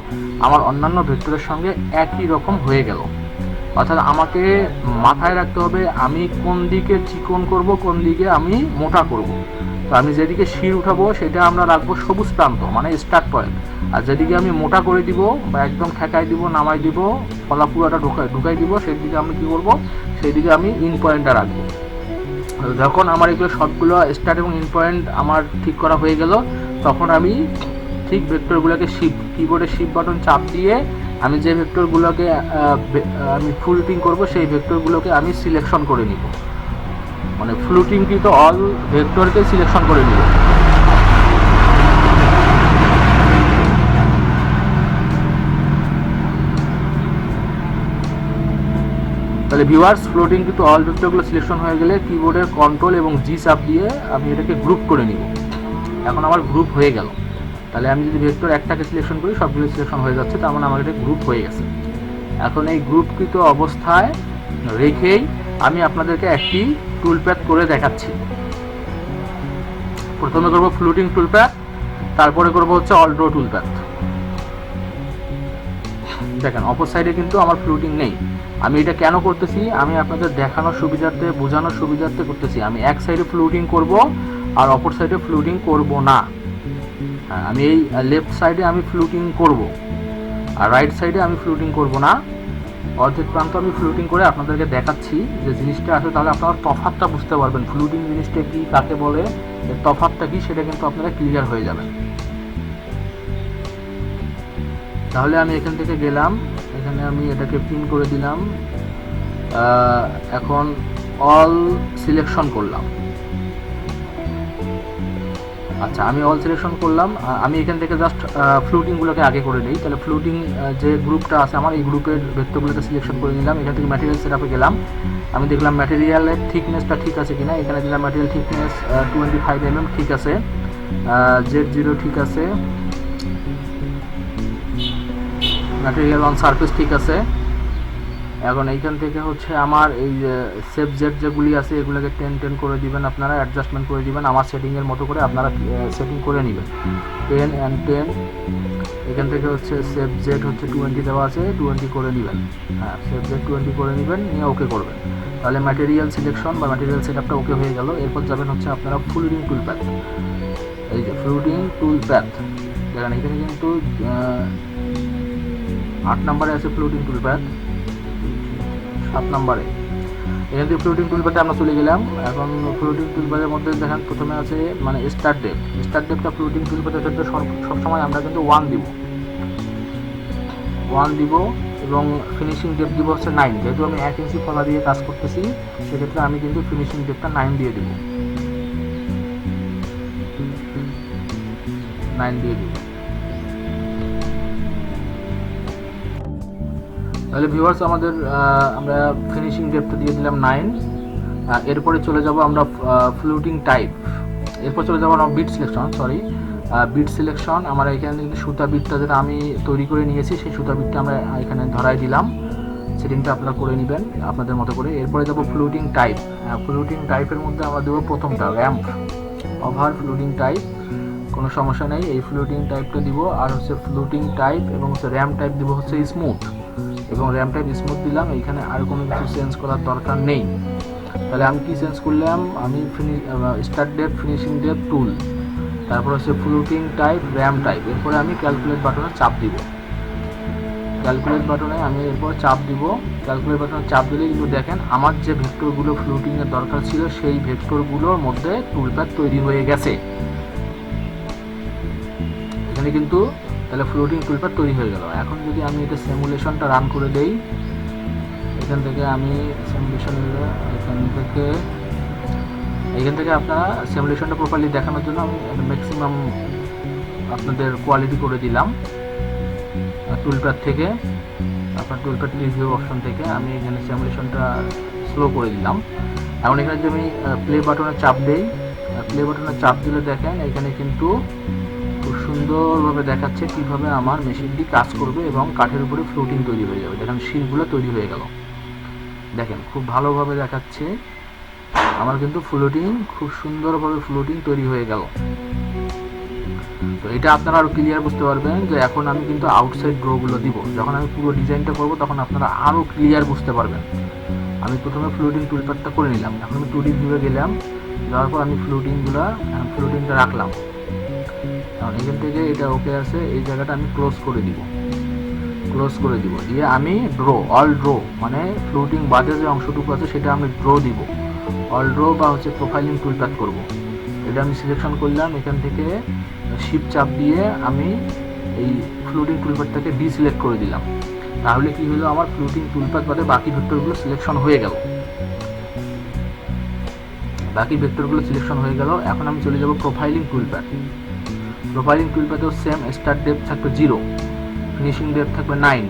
B: আমার অন্যান্য ভেক্টরের সঙ্গে একই রকম হয়ে গেল। অর্থাৎ আমাকে মাথায় রাখতে হবে আমি কোন দিকে চিকন করব, কোন দিকে আমি মোটা করব। তো আমি যেদিকে শির উঠাবো সেটা আমরা রাখবো সবুজ প্রান্ত মানে স্টার্ট পয়েন্ট, আর যেদিকে আমি মোটা করে দিব বা একদম ঠেকাই দিব, নামাই দিব, ফলা পুরোটা ঢুকাই দিব, সেদিকে আমি কি করব, সেই দিকে আমি ইন পয়েন্টটা রাখবো। যখন আমার এগুলো সবগুলো স্টার্ট এবং ইন পয়েন্ট আমার ঠিক করা হয়ে গেল, তখন আমি ঠিক ভেক্টরগুলোকে কিবোর্ডে শিফট বাটন চাপ দিয়ে আমি যে ভেক্টরগুলোকে আমি ফ্লুটিং করব সেই ভেক্টরগুলোকে আমি সিলেকশন করে নিব, মানে ফ্লুটিংকৃত অল ভেক্টরকে সিলেকশন করে নিব। তাহলে ভিউয়ার্স ফ্লোটিংকৃত অল ভেক্টরগুলো সিলেকশন হয়ে গেলে কিবোর্ডের কন্ট্রোল এবং জি চাপ দিয়ে আমি এটাকে গ্রুপ করে নিব। এখন আমার গ্রুপ হয়ে গেল। তাহলে আমি যদি ভেক্টর একটাকে সিলেকশন করি সবগুলো সিলেকশন হয়ে যাচ্ছে, তার মানে আমার এটা গ্রুপ হয়ে গেছে। এখন এই গ্রুপকৃত অবস্থায় রেখেই আমি আপনাদেরকে একটি টুলপ্যাথ করে দেখাচ্ছি। প্রথমে করব ফ্লুটিং টুলপ্যাথ, তারপরে করব হচ্ছে অল ড্র টুল প্যাথ। দেখেন অপর সাইডে কিন্তু আমার ফ্লুটিং নেই। আমি এটা কেন করতেছি, আমি আপনাদের দেখানোর সুবিধার্থে, বোঝানোর সুবিধার্থে করতেছি। আমি এক সাইডে ফ্লুটিং করব আর অপর সাইডে ফ্লুটিং করব না। আমি এই লেফট সাইডে আমি ফ্লুটিং করব আর রাইট সাইডে আমি ফ্লুটিং করব না। অর্ধেক প্রান্ত আমি ফ্লুটিং করে আপনাদেরকে দেখাচ্ছি যে জিনিসটা আছে, তাহলে আপনারা তফাৎটা বুঝতে পারবেন। ফ্লুটিং জিনিসটা কি, কাকে বলে, এর তফাৎটা কি, সেটা কিন্তু আপনারা ক্লিয়ার হয়ে যাবেন। তাহলে আমি এখান থেকে গেলাম, এখানে আমি এটাকে পিন করে দিলাম। এখন অল সিলেকশন করলাম। আচ্ছা, আমি অল সিলেকশন করলাম। আমি এখান থেকে জাস্ট ফ্লুটিংগুলোকে আগে করে নিই। তাহলে ফ্লুটিং যে গ্রুপটা আছে আমার, এই গ্রুপের ভেক্টরগুলোকে সিলেকশন করে নিলাম। এখান থেকে ম্যাটেরিয়াল সেটআপে গেলাম, আমি দেখলাম ম্যাটেরিয়ালের থিকনেসটা ঠিক আছে কিনা। এখানে দিলাম ম্যাটেরিয়াল থিকনেস 25 mm ঠিক আছে, Z0 ঠিক আছে, ম্যাটেরিয়াল অন সারফেস ঠিক আছে। এখন এইখান থেকে হচ্ছে আমার এই যে সেভ জেড যেগুলি আছে এগুলোকে 10 করে দিবেন, আপনারা অ্যাডজাস্টমেন্ট করে দিবেন আমার সেটিংয়ের মতো করে, আপনারা সেটিং করে নেবেন 10 and 10। এখান থেকে হচ্ছে সেভ জেড হচ্ছে 20 দেওয়া আছে, 20 করে নেবেন। হ্যাঁ, সেভ জেড 20 করে নেবেন, নিয়ে ওকে করবেন। তাহলে ম্যাটেরিয়াল সিলেকশন বা ম্যাটেরিয়াল সেটআপটা ওকে হয়ে গেল। এরপর যাবেন হচ্ছে আপনারা ফ্লুটিং টুল প্যাথ। এই যে ফ্লুটিং টুল প্যাথ, দেখেন এখানে কিন্তু 8 নম্বরে আছে ফ্লুটিং টুল প্যাথ, 7 নম্বরে। এখান থেকে ফ্লুটিং টুল প্যাথে আমরা চলে গেলাম। এখন ফ্লুটিং টুল প্যাথের মধ্যে দেখেন প্রথমে আছে মানে স্টার্ট ডেপথ। স্টার্ট ডেপথটা ফ্লুটিং টুল প্যাথের ক্ষেত্রে সবসময় আমরা কিন্তু 1 দিব, 1 দিব এবং ফিনিশিং ডেপথ দিব হচ্ছে 9। যেহেতু আমি 1 ইঞ্চি ফলা দিয়ে কাজ করতেছি, সেক্ষেত্রে আমি কিন্তু ফিনিশিং ডেপথটা 9 দিয়ে দিব, 9 দিয়ে দিব। তাহলে ভিউয়ার্স আমাদের আমরা ফিনিশিং ডেপথটা দিয়ে দিলাম 9। এরপরে চলে যাব আমরা ফ্লুটিং টাইপ। এরপর চলে যাব আমরা বিট সিলেকশন, বিট সিলেকশন। আমরা এখানে কিন্তু সুতা বিটটা যেটা আমি তৈরি করে নিয়েছি, সেই সুতা বিটটা আমরা এখানে ধরাই দিলাম। সেটিংটা আপনারা করে নেবেন আপনাদের মতো করে। এরপরে যাব ফ্লুটিং টাইপ। ফ্লুটিং টাইপের মধ্যে আমরা দেবো প্রথমটা র্যাম্প, ওভার ফ্লুটিং টাইপ, কোনো সমস্যা নেই, এই ফ্লুটিং টাইপটা দিব। আর হচ্ছে ফ্লুটিং টাইপ এবং হচ্ছে র্যাম্প টাইপ দিব হচ্ছে স্মুথ, এবং র্যাম টাইপ স্মুথ দিলাম। এইখানে আর কোনো কিছু চেঞ্জ করার দরকার নেই। তাহলে আমি কি চেঞ্জ করলাম, আমি স্টার্ট ডেপথ, ফিনিশিং ডেপথ, টুল, তারপর হচ্ছে ফ্লুটিং টাইপ, র্যাম টাইপ। এরপরে আমি ক্যালকুলেট বাটনে চাপ দিব, ক্যালকুলেট বাটনে আমি এরপর চাপ দিব। ক্যালকুলেট বাটনে চাপ দিলে কিন্তু দেখেন আমার যে ভেক্টরগুলো ফ্লুটিংয়ের দরকার ছিল সেই ভেক্টরগুলোর মধ্যে টুলপ্যাথ তৈরি হয়ে গেছে এখানে কিন্তু। তাহলে ফ্লোটিং টুলপ্যাথ তৈরি হয়ে গেল। এখন যদি আমি এটা সিমুলেশনটা রান করে দেই, এখান থেকে আমি এখান থেকে আপনারা সিমুলেশনটা প্রপারলি দেখানোর জন্য আমি ম্যাক্সিমাম আপনাদের কোয়ালিটি করে দিলাম টুলপ্যাথ থেকে। আপনার টুলপ্যাথ রিভিউ অপশন থেকে আমি এখানে সিমুলেশনটা স্লো করে দিলাম। এখন এখানে যদি আমি প্লে বাটনে চাপ দেই, প্লে বাটনে চাপ দিলে দেখেন এখানে কিন্তু খুব সুন্দরভাবে দেখাচ্ছে কীভাবে আমার মেশিনটি কাজ করবে এবং কাঠের উপরে ফ্লোটিং তৈরি হয়ে যাবে। দেখেন শিলগুলো তৈরি হয়ে গেল, দেখেন খুব ভালোভাবে দেখাচ্ছে আমার কিন্তু ফ্লোটিং, খুব সুন্দরভাবে ফ্লোটিং তৈরি হয়ে গেল। তো এটা আপনারা আরও ক্লিয়ার বুঝতে পারবেন যে এখন আমি কিন্তু আউটসাইড ড্রগুলো দিব। যখন আমি পুরো ডিজাইনটা করব তখন আপনারা আরও ক্লিয়ার বুঝতে পারবেন। আমি প্রথমে ফ্লোটিং টুলপ্যাথটা করে নিলাম, এখন আমি 2D ভিউয়ে গেলাম, যাওয়ার পর আমি ফ্লোটিংটা রাখলাম। কারণ এখান থেকে এটা ওকে আছে, এই জায়গাটা আমি ক্লোজ করে দিব, দিয়ে আমি অল ড্র মানে ফ্লোটিং বাদে যে অংশটুকু আছে সেটা আমি ড্র দিব, অল ড্র বা হচ্ছে প্রোফাইলিং টুলপ্যাথ করব। এটা আমি সিলেকশন করলাম, এখান থেকে শিফট চাপ দিয়ে আমি এই ফ্লোটিং টুলপ্যাথটাকে ডিসিলেক্ট করে দিলাম। তাহলে কি হলো, আমার ফ্লোটিং টুলপ্যাথ বাদে বাকি ভেক্টরগুলো সিলেকশন হয়ে গেল, এখন আমি চলে যাব প্রোফাইলিং টুলপ্যাথ। প্রোফাইলিং টুলপ্যাথেও সেম, স্টার্ট ডেপথ থাকবে 0, ফিনিশিং ডেপথ থাকবে 9।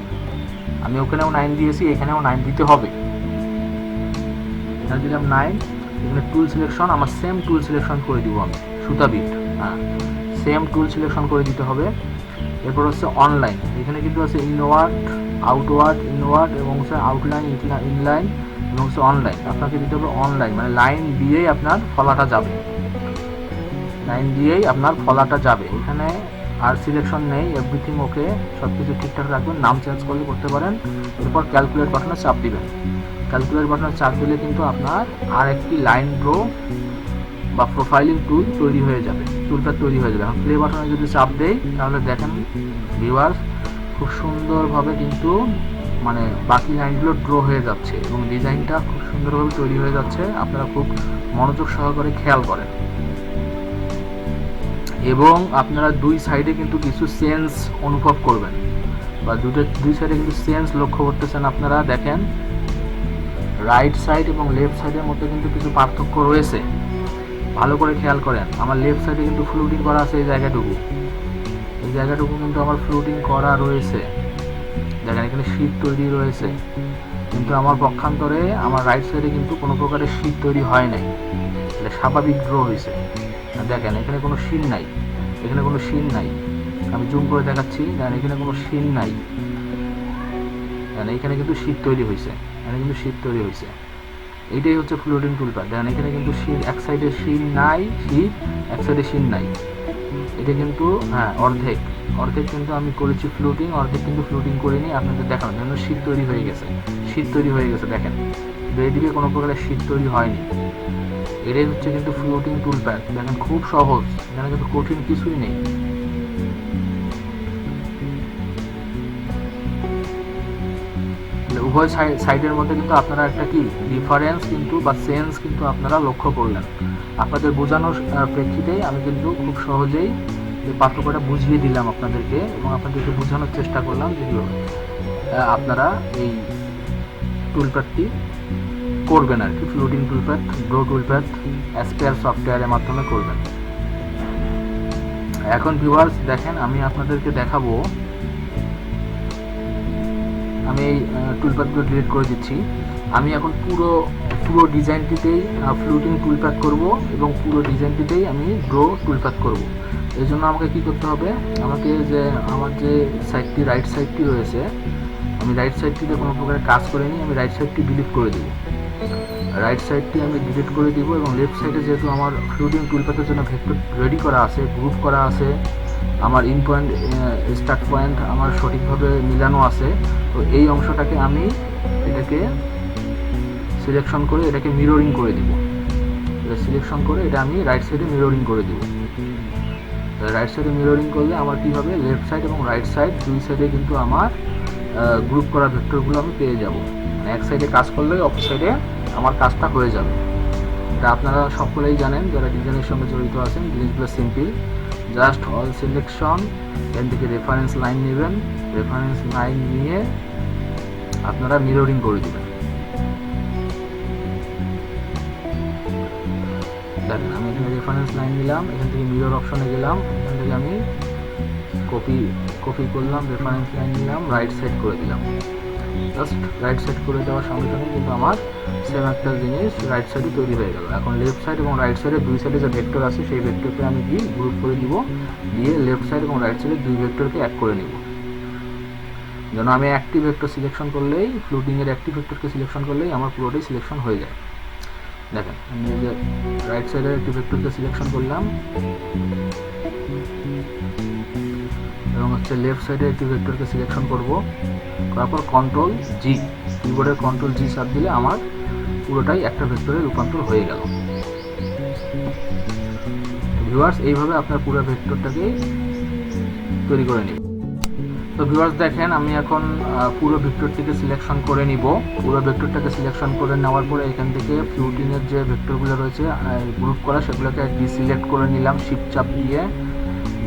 B: আমি ওখানেও 9 দিয়েছি, এখানেও 9 দিতে হবে। এখানে দিলাম 9। এখানে টুল সিলেকশন, আমার সেম টুল সিলেকশন করে দিব আমি, সুতা বিট, হ্যাঁ সেম টুল সিলেকশন করে দিতে হবে। এরপর হচ্ছে অনলাইন, এখানে কিন্তু আছে ইনওয়ার্ড, আউটওয়ার্ড, ইনওয়ার্ড এবং হচ্ছে আউটলাইন, ইনলাইন এবং হচ্ছে অনলাইন। আপনাকে দিতে হবে অনলাইন, মানে লাইন দিয়েই আপনার ফলাটা যাবে। লাইন দিয়েই আপনার ফলাটা যাবে। এখানে আর সিলেকশন নেই, এভরিথিং ওকে, সব কিছু ঠিকঠাক রাখবেন। নাম চেঞ্জ করলে করতে পারেন। এরপর ক্যালকুলেট বাটনে চাপ দিবেন। ক্যালকুলেট বাটনে চাপ দিলে কিন্তু আপনার আর একটি লাইন ড্র বা প্রোফাইলিং টুল তৈরি হয়ে যাবে, টুলটা তৈরি হয়ে যাবে। এখন প্লে বাটনে যদি চাপ দেই তাহলে দেখেন ভিউয়ার্স খুব সুন্দরভাবে কিন্তু মানে বাকি লাইনগুলো ড্র হয়ে যাচ্ছে এবং ডিজাইনটা খুব সুন্দরভাবে তৈরি হয়ে যাচ্ছে। আপনারা খুব মনোযোগ সহকারে খেয়াল করেন এবং আপনারা দুই সাইডে কিন্তু কিছু সেন্স অনুভব করবেন বা দুই সাইডে কিন্তু সেন্স লক্ষ্য করতেছেন। আপনারা দেখেন রাইট সাইড এবং লেফট সাইডের মধ্যে কিন্তু কিছু পার্থক্য রয়েছে, ভালো করে খেয়াল করেন। আমার লেফট সাইডে কিন্তু ফ্লুটিং করা আছে, এই জায়গাটুকু কিন্তু আমার ফ্লুটিং করা রয়েছে। দেখেন এখানে শীট তৈরি রয়েছে, কিন্তু আমার পক্ষান্তরে আমার রাইট সাইডে কিন্তু কোনো প্রকারের শীট তৈরি হয় নাই, এটা স্বাভাবিক ড্র হয়েছে। দেখেন এখানে কোনো শিন নাই, আমি জুম করে দেখাচ্ছি। দেখেন এখানে কোনো শিন নাই, এখানে কিন্তু শীট তৈরি হয়েছে, এইটাই হচ্ছে ফ্লুটিং টুলপাথ। দেখেন এখানে কিন্তু শীট, এক সাইডে শিন নাই, এক সাইডে শিন নাই। এটা কিন্তু অর্ধেক কিন্তু আমি করেছি ফ্লুটিং, অর্ধেক কিন্তু ফ্লুটিং করিনি। আপনাদের দেখানোর জন্য শীট তৈরি হয়ে গেছে, দেখেন এদিকে কোনো প্রকারের শীট তৈরি হয়নি। এটাই হচ্ছে কিন্তু ফ্লুটিং টুলপাথ। দেখেন খুব সহজ, এখানে কিন্তু কঠিন কিছুই নেই। উভয় সাইডের মধ্যে কিন্তু আপনারা একটা কি ডিফারেন্স কিন্তু বা সেন্স কিন্তু আপনারা লক্ষ্য করলেন। আপনাদের বোঝানোর প্রেক্ষিতেই আমি কিন্তু খুব সহজেই এই পার্থক্যটা বুঝিয়ে দিলাম আপনাদেরকে এবং আপনাদেরকে বোঝানোর চেষ্টা করলাম যে আপনারা এই টুলপ্যাথটি করবেন আর কি, ফ্লুটিং টুলপ্যাথ, ড্র টুলপ্যাথ অ্যাসপেয়ার সফটওয়্যারের মাধ্যমে করবেন। এখন ভিউয়ার্স দেখেন আমি আপনাদেরকে দেখাবো, আমি এই টুলপ্যাথগুলো ডিলিট করে দিচ্ছি। আমি এখন পুরো ডিজাইনটিতেই ফ্লুটিং টুলপ্যাথ করব এবং পুরো ডিজাইনটিতেই আমি ড্র টুলপ্যাথ করব। এই জন্য আমাকে কী করতে হবে, আমাকে যে আমার যে সাইডটি রাইট সাইডটি রয়েছে, আমি রাইট সাইডটিতে কোনো প্রকারের কাজ করিনি, আমি রাইট সাইডটি ডিলিট করে দেব। এবং লেফট সাইডে যেহেতু আমার ফ্লুটিং টুলপ্যাথের জন্য ভেক্টর রেডি করা আছে, গ্রুপ করা আছে, আমার ইন পয়েন্ট স্টার্ট পয়েন্ট আমার সঠিকভাবে মিলানো আছে, তো এই অংশটাকে আমি এটাকে সিলেকশন করে এটাকে মিররিং করে দিব। এটা আমি রাইট সাইডে মিররিং করে দিব। রাইট সাইডে মিররিং করলে আমার কী হবে, লেফট সাইড এবং রাইট সাইড দুই সাইডে কিন্তু আমার গ্রুপ করা ভেক্টরগুলো আমি পেয়ে যাব। মানে এক সাইডে কাজ করলে অপর সাইডে আমার কাজটা হয়ে যাবে। এটা আপনারা সকলেই জানেন যারা ডিজাইনের সঙ্গে জড়িত আছেন। জিনিসগুলো সিম্পল, জাস্ট অল সিলেকশন, এখান থেকে রেফারেন্স লাইন নেবেন, রেফারেন্স লাইন নিয়ে আপনারা মিররিং করে দেবেন। দেখেন আমি এখানে রেফারেন্স লাইন নিলাম, এখান থেকে মিরর অপশনে গেলাম, এখান থেকে আমি কপি করলাম, রেফারেন্স লাইন নিলাম, রাইট সাইড করে দিলাম। জাস্ট রাইট সাইড করে দেওয়ার সঙ্গে সঙ্গে কিন্তু আমার সেম একটা জিনিস রাইট সাইডে তৈরি হয়ে গেল। এখন লেফট সাইড এবং রাইট সাইডে দুই সাইডে যে ভেক্টর আছে সেই ভেক্টরকে আমি গ্রুপ করে দিব, দিয়ে লেফট সাইড এবং রাইট সাইডে দুই ভেক্টরকে এক করে নিব। যেন আমি একটি ভেক্টর সিলেকশন করলেই, ফ্লুটিংয়ের একটি ভেক্টরকে সিলেকশন করলেই আমার পুরোটাই সিলেকশন হয়ে যায়। দেখেন আমি যে রাইট সাইডের একটি ভেক্টরকে সিলেকশন করলাম এবং হচ্ছে লেফট সাইডে একটি ভেক্টরকে সিলেকশন করব, তারপর কন্ট্রোল জি, কিবোর্ডের কন্ট্রোল জি চাপ দিলে আমার পুরোটাই একটা ভেক্টরে রূপান্তর হয়ে গেল। ভিউয়ার্স এইভাবে আপনার পুরো ভেক্টরটাকে তৈরি করে নিব। তো ভিউয়ার্স দেখেন আমি এখন পুরো ভেক্টরটিকে সিলেকশন করে নিব। পুরো ভেক্টরটাকে সিলেকশন করে নেওয়ার পরে এখান থেকে ফ্লুটিংয়ের যে ভেক্টরগুলো রয়েছে গ্রুপ করা সেগুলোকে ডিসিলেক্ট করে নিলাম, শিফট চাপ দিয়ে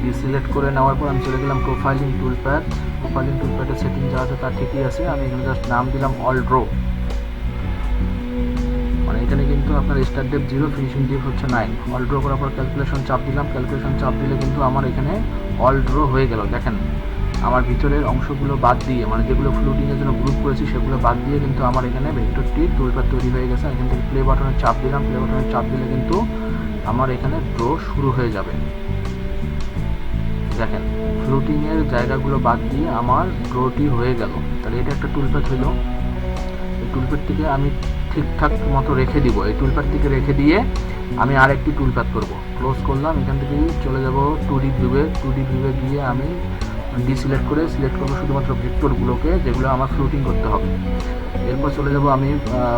B: ডিসিলেক্ট করে নেওয়ার পর আমি চলে গেলাম প্রোফাইলিং টুলপ্যাথের সেটিং যা আছে তা ঠিকই আছে। আমি এখানে জাস্ট নাম দিলাম অল ড্র, মানে এখানে কিন্তু আপনার স্টার্ট ডেপ 0, ফিনিশিং ডেপ হচ্ছে 9। অল ড্র করার পর ক্যালকুলেশন চাপ দিলাম, ক্যালকুলেশন চাপ দিলে কিন্তু আমার এখানে অল ড্র হয়ে গেল। দেখেন আমার ভিতরের অংশগুলো বাদ দিয়ে, মানে যেগুলো ফ্লুটিংয়ের জন্য গ্রুপ করেছি সেগুলো বাদ দিয়ে কিন্তু আমার এখানে ভেক্টরটির টুলপ্যাথ তৈরি হয়ে গেছে। এখান থেকে প্লে বাটনে চাপ দিলাম, প্লে বাটনে চাপ দিলে কিন্তু আমার এখানে ড্র শুরু হয়ে যাবে। দেখেন ফ্লুটিংয়ের জায়গাগুলো বাদ দিয়ে আমার ড্রটি হয়ে গেল। তাহলে এটা একটা টুলপ্যাথ হইল। টুলপ্যাডটিকে আমি ঠিকঠাক মতো রেখে দিব। এই টুলপ্যাডটিকে রেখে দিয়ে আমি আরেকটি টুলপ্যাড করব। ক্লোজ করলাম, এখান থেকে চলে যাব 2D ভিউয়ে। 2D ভিউয়ে গিয়ে আমি সিলেক্ট করবো শুধুমাত্র ভেক্টরগুলোকে, যেগুলো আমার ফ্লুটিং করতে হবে। এরপর চলে যাব আমি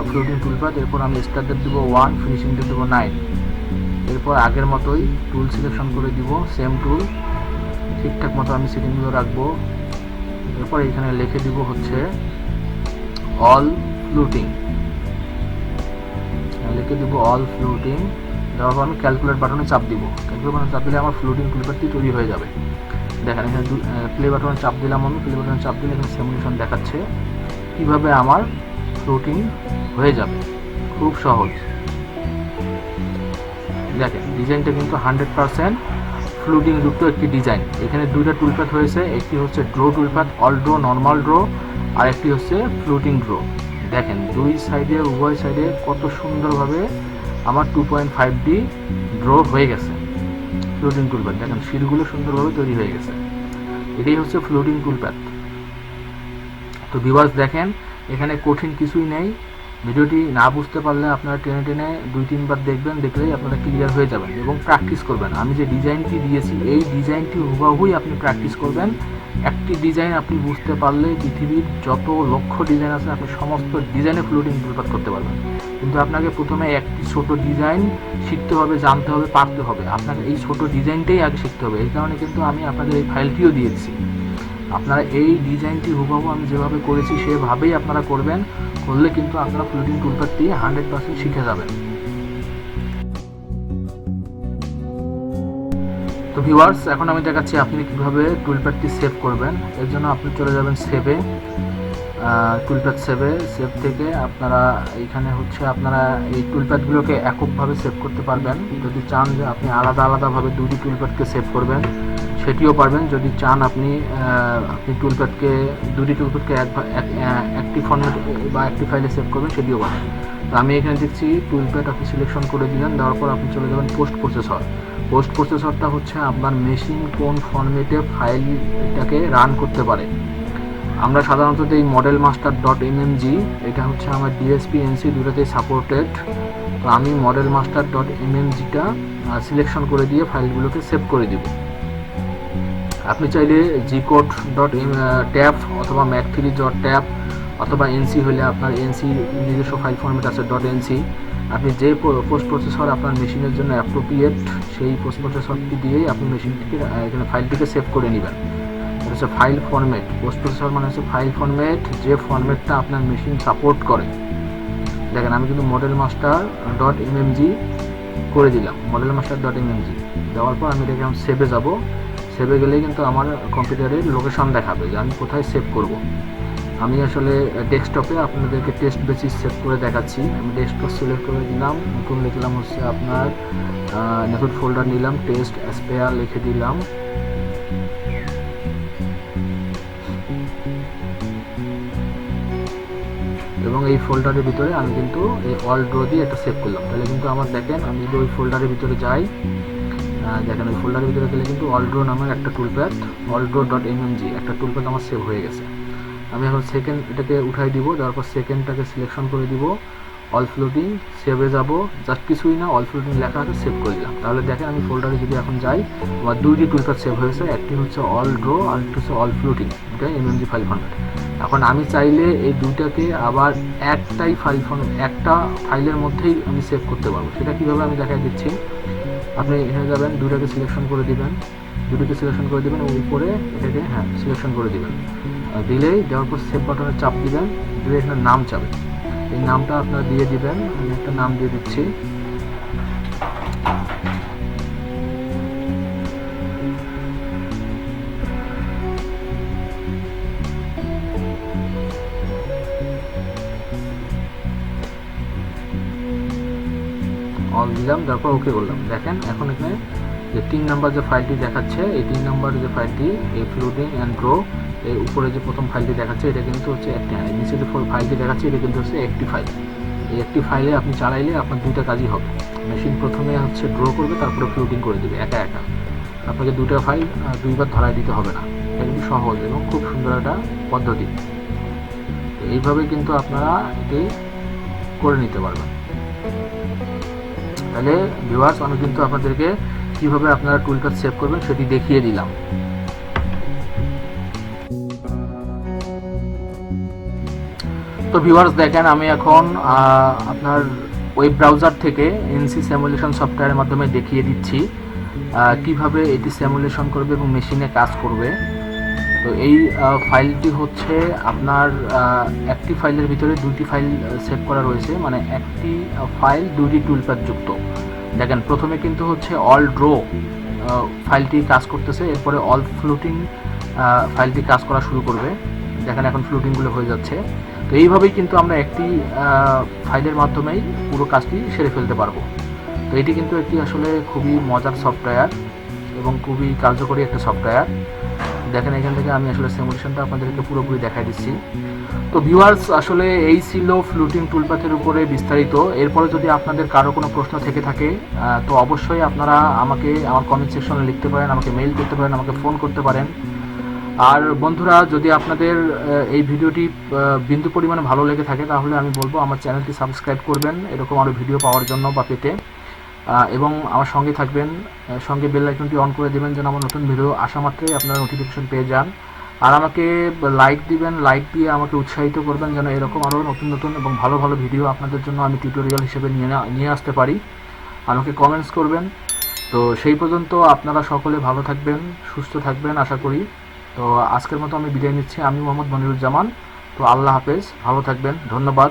B: ফ্লুটিং টুলপ্যাড। এরপর আমি স্টার্ট ডেট দেবো 1, ফিনিশিং ডেট দেবো 9। এরপর আগের মতোই টুল সিলেকশন করে দিব, সেম টুল, ঠিকঠাক মতো আমি সেটিংগুলো রাখবো। এরপর এখানে লিখে দিব হচ্ছে অল ফ্লুটিং, লিখে দিব অল ফ্লুটিং। দেওয়ার পর আমি ক্যালকুলেট বাটনে চাপ দিব। ক্যালকুলেট বাটনে চাপ দিলে আমার ফ্লুটিং টুলপ্যাডটি তৈরি হয়ে যাবে। দেখেন এখানে প্লে বাটনে চাপ দিলাম, আমি প্লে বাটনে চাপ দিলে এখানে সিমুলেশন দেখাচ্ছে কীভাবে আমার ফ্লুটিং হয়ে যাবে। খুব সহজ। দেখেন ডিজাইনটা কিন্তু 100% ফ্লুটিং যুক্ত একটি ডিজাইন। এখানে দুইটা টুলপ্যাড হয়েছে, একটি হচ্ছে draw toolpath, all draw, normal draw, আর একটি হচ্ছে ফ্লুটিং ড্র। দেখেন দুই সাইডে, উভয় সাইডে কত সুন্দরভাবে আমার 2.5D ড্র হয়ে গেছে ফ্লুটিং টুলপ্যাড। দেখেন শিলগুলো সুন্দরভাবে তৈরি হয়ে গেছে। এটাই হচ্ছে ফ্লুটিং টুলপ্যাড। তো ভিউয়ার্স দেখেন এখানে কঠিন কিছুই নেই। ভিডিওটি না বুঝতে পারলে আপনারা টেনে টেনে 2-3 বার দেখবেন, দেখলেই আপনারা ক্লিয়ার হয়ে যাবেন এবং প্র্যাকটিস করবেন। আমি যে ডিজাইনটি দিয়েছি এই ডিজাইনটি হুবহুই আপনি প্র্যাকটিস করবেন। একটি ডিজাইন আপনি বুঝতে পারলে পৃথিবীর যত লক্ষ ডিজাইন আছে আপনি সমস্ত ডিজাইনে ফ্লুটিং টুলপ্যাড করতে পারবেন। কিন্তু আপনাকে প্রথমে একটি ছোট ডিজাইন শিখতে হবে, জানতে হবে, পারতে হবে। আপনাকে এই ছোট ডিজাইনটাই আগে শিখতে হবে। এই কারণে কিন্তু আমি আপনাদের এই ফাইলটিও দিয়েছি। আপনারা এই ডিজাইনটি হুবহু আমি যেভাবে করেছি সেভাবেই আপনারা করবেন, করলে কিন্তু আপনারা ফ্লুটিং টুলপ্যাডটি 100% শিখে যাবেন। তো ভিউয়ার্স এখন আমি দেখাচ্ছি আপনি কীভাবে টুলপ্যাডটি সেভ করবেন। এর জন্য আপনি চলে যাবেন সেভে, টুলপ্যাড সেভ থেকে আপনারা এইখানে হচ্ছে আপনারা এই টুলপ্যাডগুলোকে এককভাবে সেভ করতে পারবেন। যদি চান যে আপনি আলাদা আলাদাভাবে 2D টুলপ্যাডকে সেভ করবেন সেটিও পারবেন। যদি চান আপনি টুলপ্যাডকে 2D টুলপ্যাডকে একটি ফরম্যাট বা একটি ফাইলে সেভ করবেন সেটিও পারবেন। তো আমি এখানে দেখছি টুলপ্যাড আপনি সিলেকশন করে দিলেন, দেওয়ার পর আপনি চলে যাবেন পোস্ট প্রসেসর। পোস্ট প্রসেসরটা হচ্ছে আপনার মেশিন কোন ফরম্যাটে ফাইলটাকে রান করতে পারে। আমরা সাধারণত এই মডেল মাস্টার .mmg, এটা হচ্ছে আমার DSP-NC দুটোতেই সাপোর্টেড। তো আমি মডেল মাস্টার .mmgটা সিলেকশন করে দিয়ে ফাইলগুলোকে সেভ করে দিব। আপনি চাইলে gcode.tab অথবা mac3.tab অথবা NC হলে আপনার NC নিজস্ব ফাইল ফরম্যাট আছে .nc। আপনি যে পোস্ট প্রসেসর আপনার মেশিনের জন্য অ্যাপ্রোপ্রিয়েট সেই পোস্ট প্রসেসরটি দিয়েই আপনি মেশিনটিকে এখানে ফাইলটিকে সেভ করে নেবেন। এটা হচ্ছে ফাইল ফরম্যাট। পোস্ট প্রসেসর মানে হচ্ছে ফাইল ফরম্যাট, যে ফরম্যাটটা আপনার মেশিন সাপোর্ট করে। দেখেন আমি কিন্তু মডেল মাস্টার .mmg করে দিলাম, মডেল মাস্টার .mmg দেওয়ার পর আমি এটাকে সেভে যাব। সেভে গেলেই কিন্তু আমার কম্পিউটারের লোকেশন দেখাবে যে আমি কোথায় সেভ করব। আমি আসলে ডেস্কটপে আপনাদেরকে টেস্ট বেসিস সেভ করে দেখাচ্ছি। আমি ডেস্কটপ সিলেক্ট করে দিলাম, নতুন লিখলাম হচ্ছে আপনার নতুন ফোল্ডার নিলাম, টেস্ট স্পেয়ার লিখে দিলাম। এবং এই ফোল্ডারের ভিতরে আমি কিন্তু এই অল ড্র দিয়ে একটা সেভ করলাম। তাহলে কিন্তু আমার দেখেন আমি যদি ওই ফোল্ডারের ভিতরে যাই, দেখেন ওই ফোল্ডারের ভিতরে গেলে কিন্তু অল ড্র নামের একটা টুলপ্যাড, অল ড্র .mmg একটা টুলপ্যাড আমার সেভ হয়ে গেছে। আমি এখন সেকেন্ড এটাকে উঠাই দিব, তারপর সেকেন্ডটাকে সিলেকশন করে দিব, অল ফ্লুটিং, সেভে যাব। জাস্ট কিছুই না, অল ফ্লুটিং লেখা আছে, সেভ করে দিলাম। তাহলে দেখেন আমি ফোল্ডারে যদি এখন যাই আমার 2টি টুলপ্যাড সেভ হয়েছে, একটি হচ্ছে অল ড্র আর একটি হচ্ছে অল ফ্লুটিং, এটা mmg ফাইল ফরম্যাট। এখন আমি চাইলে এই দুইটাকে আবার একটাই একটা ফাইলের মধ্যেই আমি সেভ করতে পারবো। সেটা কীভাবে আমি দেখাই দিচ্ছি। আপনি এখানে যাবেন, দুটাকে সিলেকশন করে দিবেন, দুটোকে সিলেকশন করে দেবেন, উপরে এটাকে সিলেকশন করে দিবেন। দিলেই দেওয়ার পর সেভ বাটনে চাপ দিবেন, দিলে এখানে নাম চাবে, এই নামটা আপনারা দিয়ে দিবেন। আমি একটা নাম দিয়ে দিচ্ছি, অল দিলাম, তারপর ওকে করলাম। দেখেন এখন এখানে যে 3 নাম্বার যে ফাইলটি দেখাচ্ছে, এই 3 নাম্বার যে ফাইলটি এই ফ্লুটিং অ্যান্ড ড্র, এর উপরে যে প্রথম ফাইলটি দেখাচ্ছে এটা কিন্তু হচ্ছে একটি, নিচে যে ফাইলটি দেখাচ্ছে এটা কিন্তু হচ্ছে একটি ফাইল। এই একটি ফাইলে আপনি চালাইলে আপনার দুইটা কাজই হবে। মেশিন প্রথমে হচ্ছে ড্র করবে, তারপরে ফ্লুটিং করে দেবে একা একা। আপনাকে দুইটা ফাইল দুইবার ধরাই দিতে হবে না। এটা কিন্তু সহজ এবং খুব সুন্দর একটা পদ্ধতি। এইভাবে কিন্তু আপনারা এটি করে নিতে পারবেন। তাহলে ভিউয়ার্স, আমি কিন্তু আপনাদেরকে কিভাবে আপনারা টুলপাথ সেভ করবেন সেটি দেখিয়ে দিলাম। তো ভিউয়ার্স দেখেন, আমি এখন আপনার ওয়েব ব্রাউজার থেকে এনসি সিমুলেশন সফটওয়্যারের মাধ্যমে দেখিয়ে দিচ্ছি কিভাবে এটি সিমুলেশন করবে এবং মেশিনে কাজ করবে। তো এই ফাইলটি হচ্ছে আপনার একটি ফাইলের ভিতরে দুটি ফাইল সেভ করা রয়েছে, মানে একটি ফাইল দুটি টুলপাথ যুক্ত। দেখেন, প্রথমে কিন্তু হচ্ছে অল ড্র ফাইলটি কাজ করতেছে, এরপরে অল ফ্লুটিং ফাইলটি কাজ করা শুরু করবে। দেখেন এখন ফ্লুটিংগুলো হয়ে যাচ্ছে। তো এইভাবেই কিন্তু আমরা একটি ফাইলের মাধ্যমেই পুরো কাজটি সেরে ফেলতে পারবো। তো এটি কিন্তু একটি আসলে খুবই মজার সফটওয়্যার এবং খুবই কার্যকরী একটা সফটওয়্যার। দেখেন এখান থেকে আমি আসলে সিমুলেশনটা আপনাদেরকে পুরোপুরি দেখাই দিচ্ছি। তো ভিউয়ার্স, আসলে এই ছিল ফ্লুটিং টুলপাথের উপরে বিস্তারিত। এরপরে যদি আপনাদের কারো কোনো প্রশ্ন থেকে থাকে তো অবশ্যই আপনারা আমাকে আমার কমেন্ট সেকশনে লিখতে পারেন, আমাকে মেইল করতে পারেন, আমাকে ফোন করতে পারেন। আর বন্ধুরা, যদি আপনাদের এই ভিডিওটি বিন্দু পরিমাণে ভালো লেগে থাকে তাহলে আমি বলবো আমার চ্যানেলটি সাবস্ক্রাইব করবেন এরকম আরও ভিডিও পাওয়ার জন্য বা পেতে, এবং আমার সঙ্গে থাকবেন, সঙ্গে বেল আইকনটি অন করে দেবেন যেন আমার নতুন ভিডিও আসা মাত্রই আপনারা নোটিফিকেশন পেয়ে যান। আর আমাকে লাইক দিবেন, লাইক দিয়ে আমাকে উৎসাহিত করবেন যেন এরকম আরও নতুন নতুন এবং ভালো ভালো ভিডিও আপনাদের জন্য আমি টিউটোরিয়াল হিসেবে নিয়ে আসতে পারি। আমাকে কমেন্টস করবেন। তো সেই পর্যন্ত আপনারা সকলে ভালো থাকবেন, সুস্থ থাকবেন আশা করি। তো আজকের মতো আমি বিদায় নিচ্ছি। আমি মোহাম্মদ মনিরুজ্জামান। তো আল্লাহ হাফেজ, ভালো থাকবেন, ধন্যবাদ।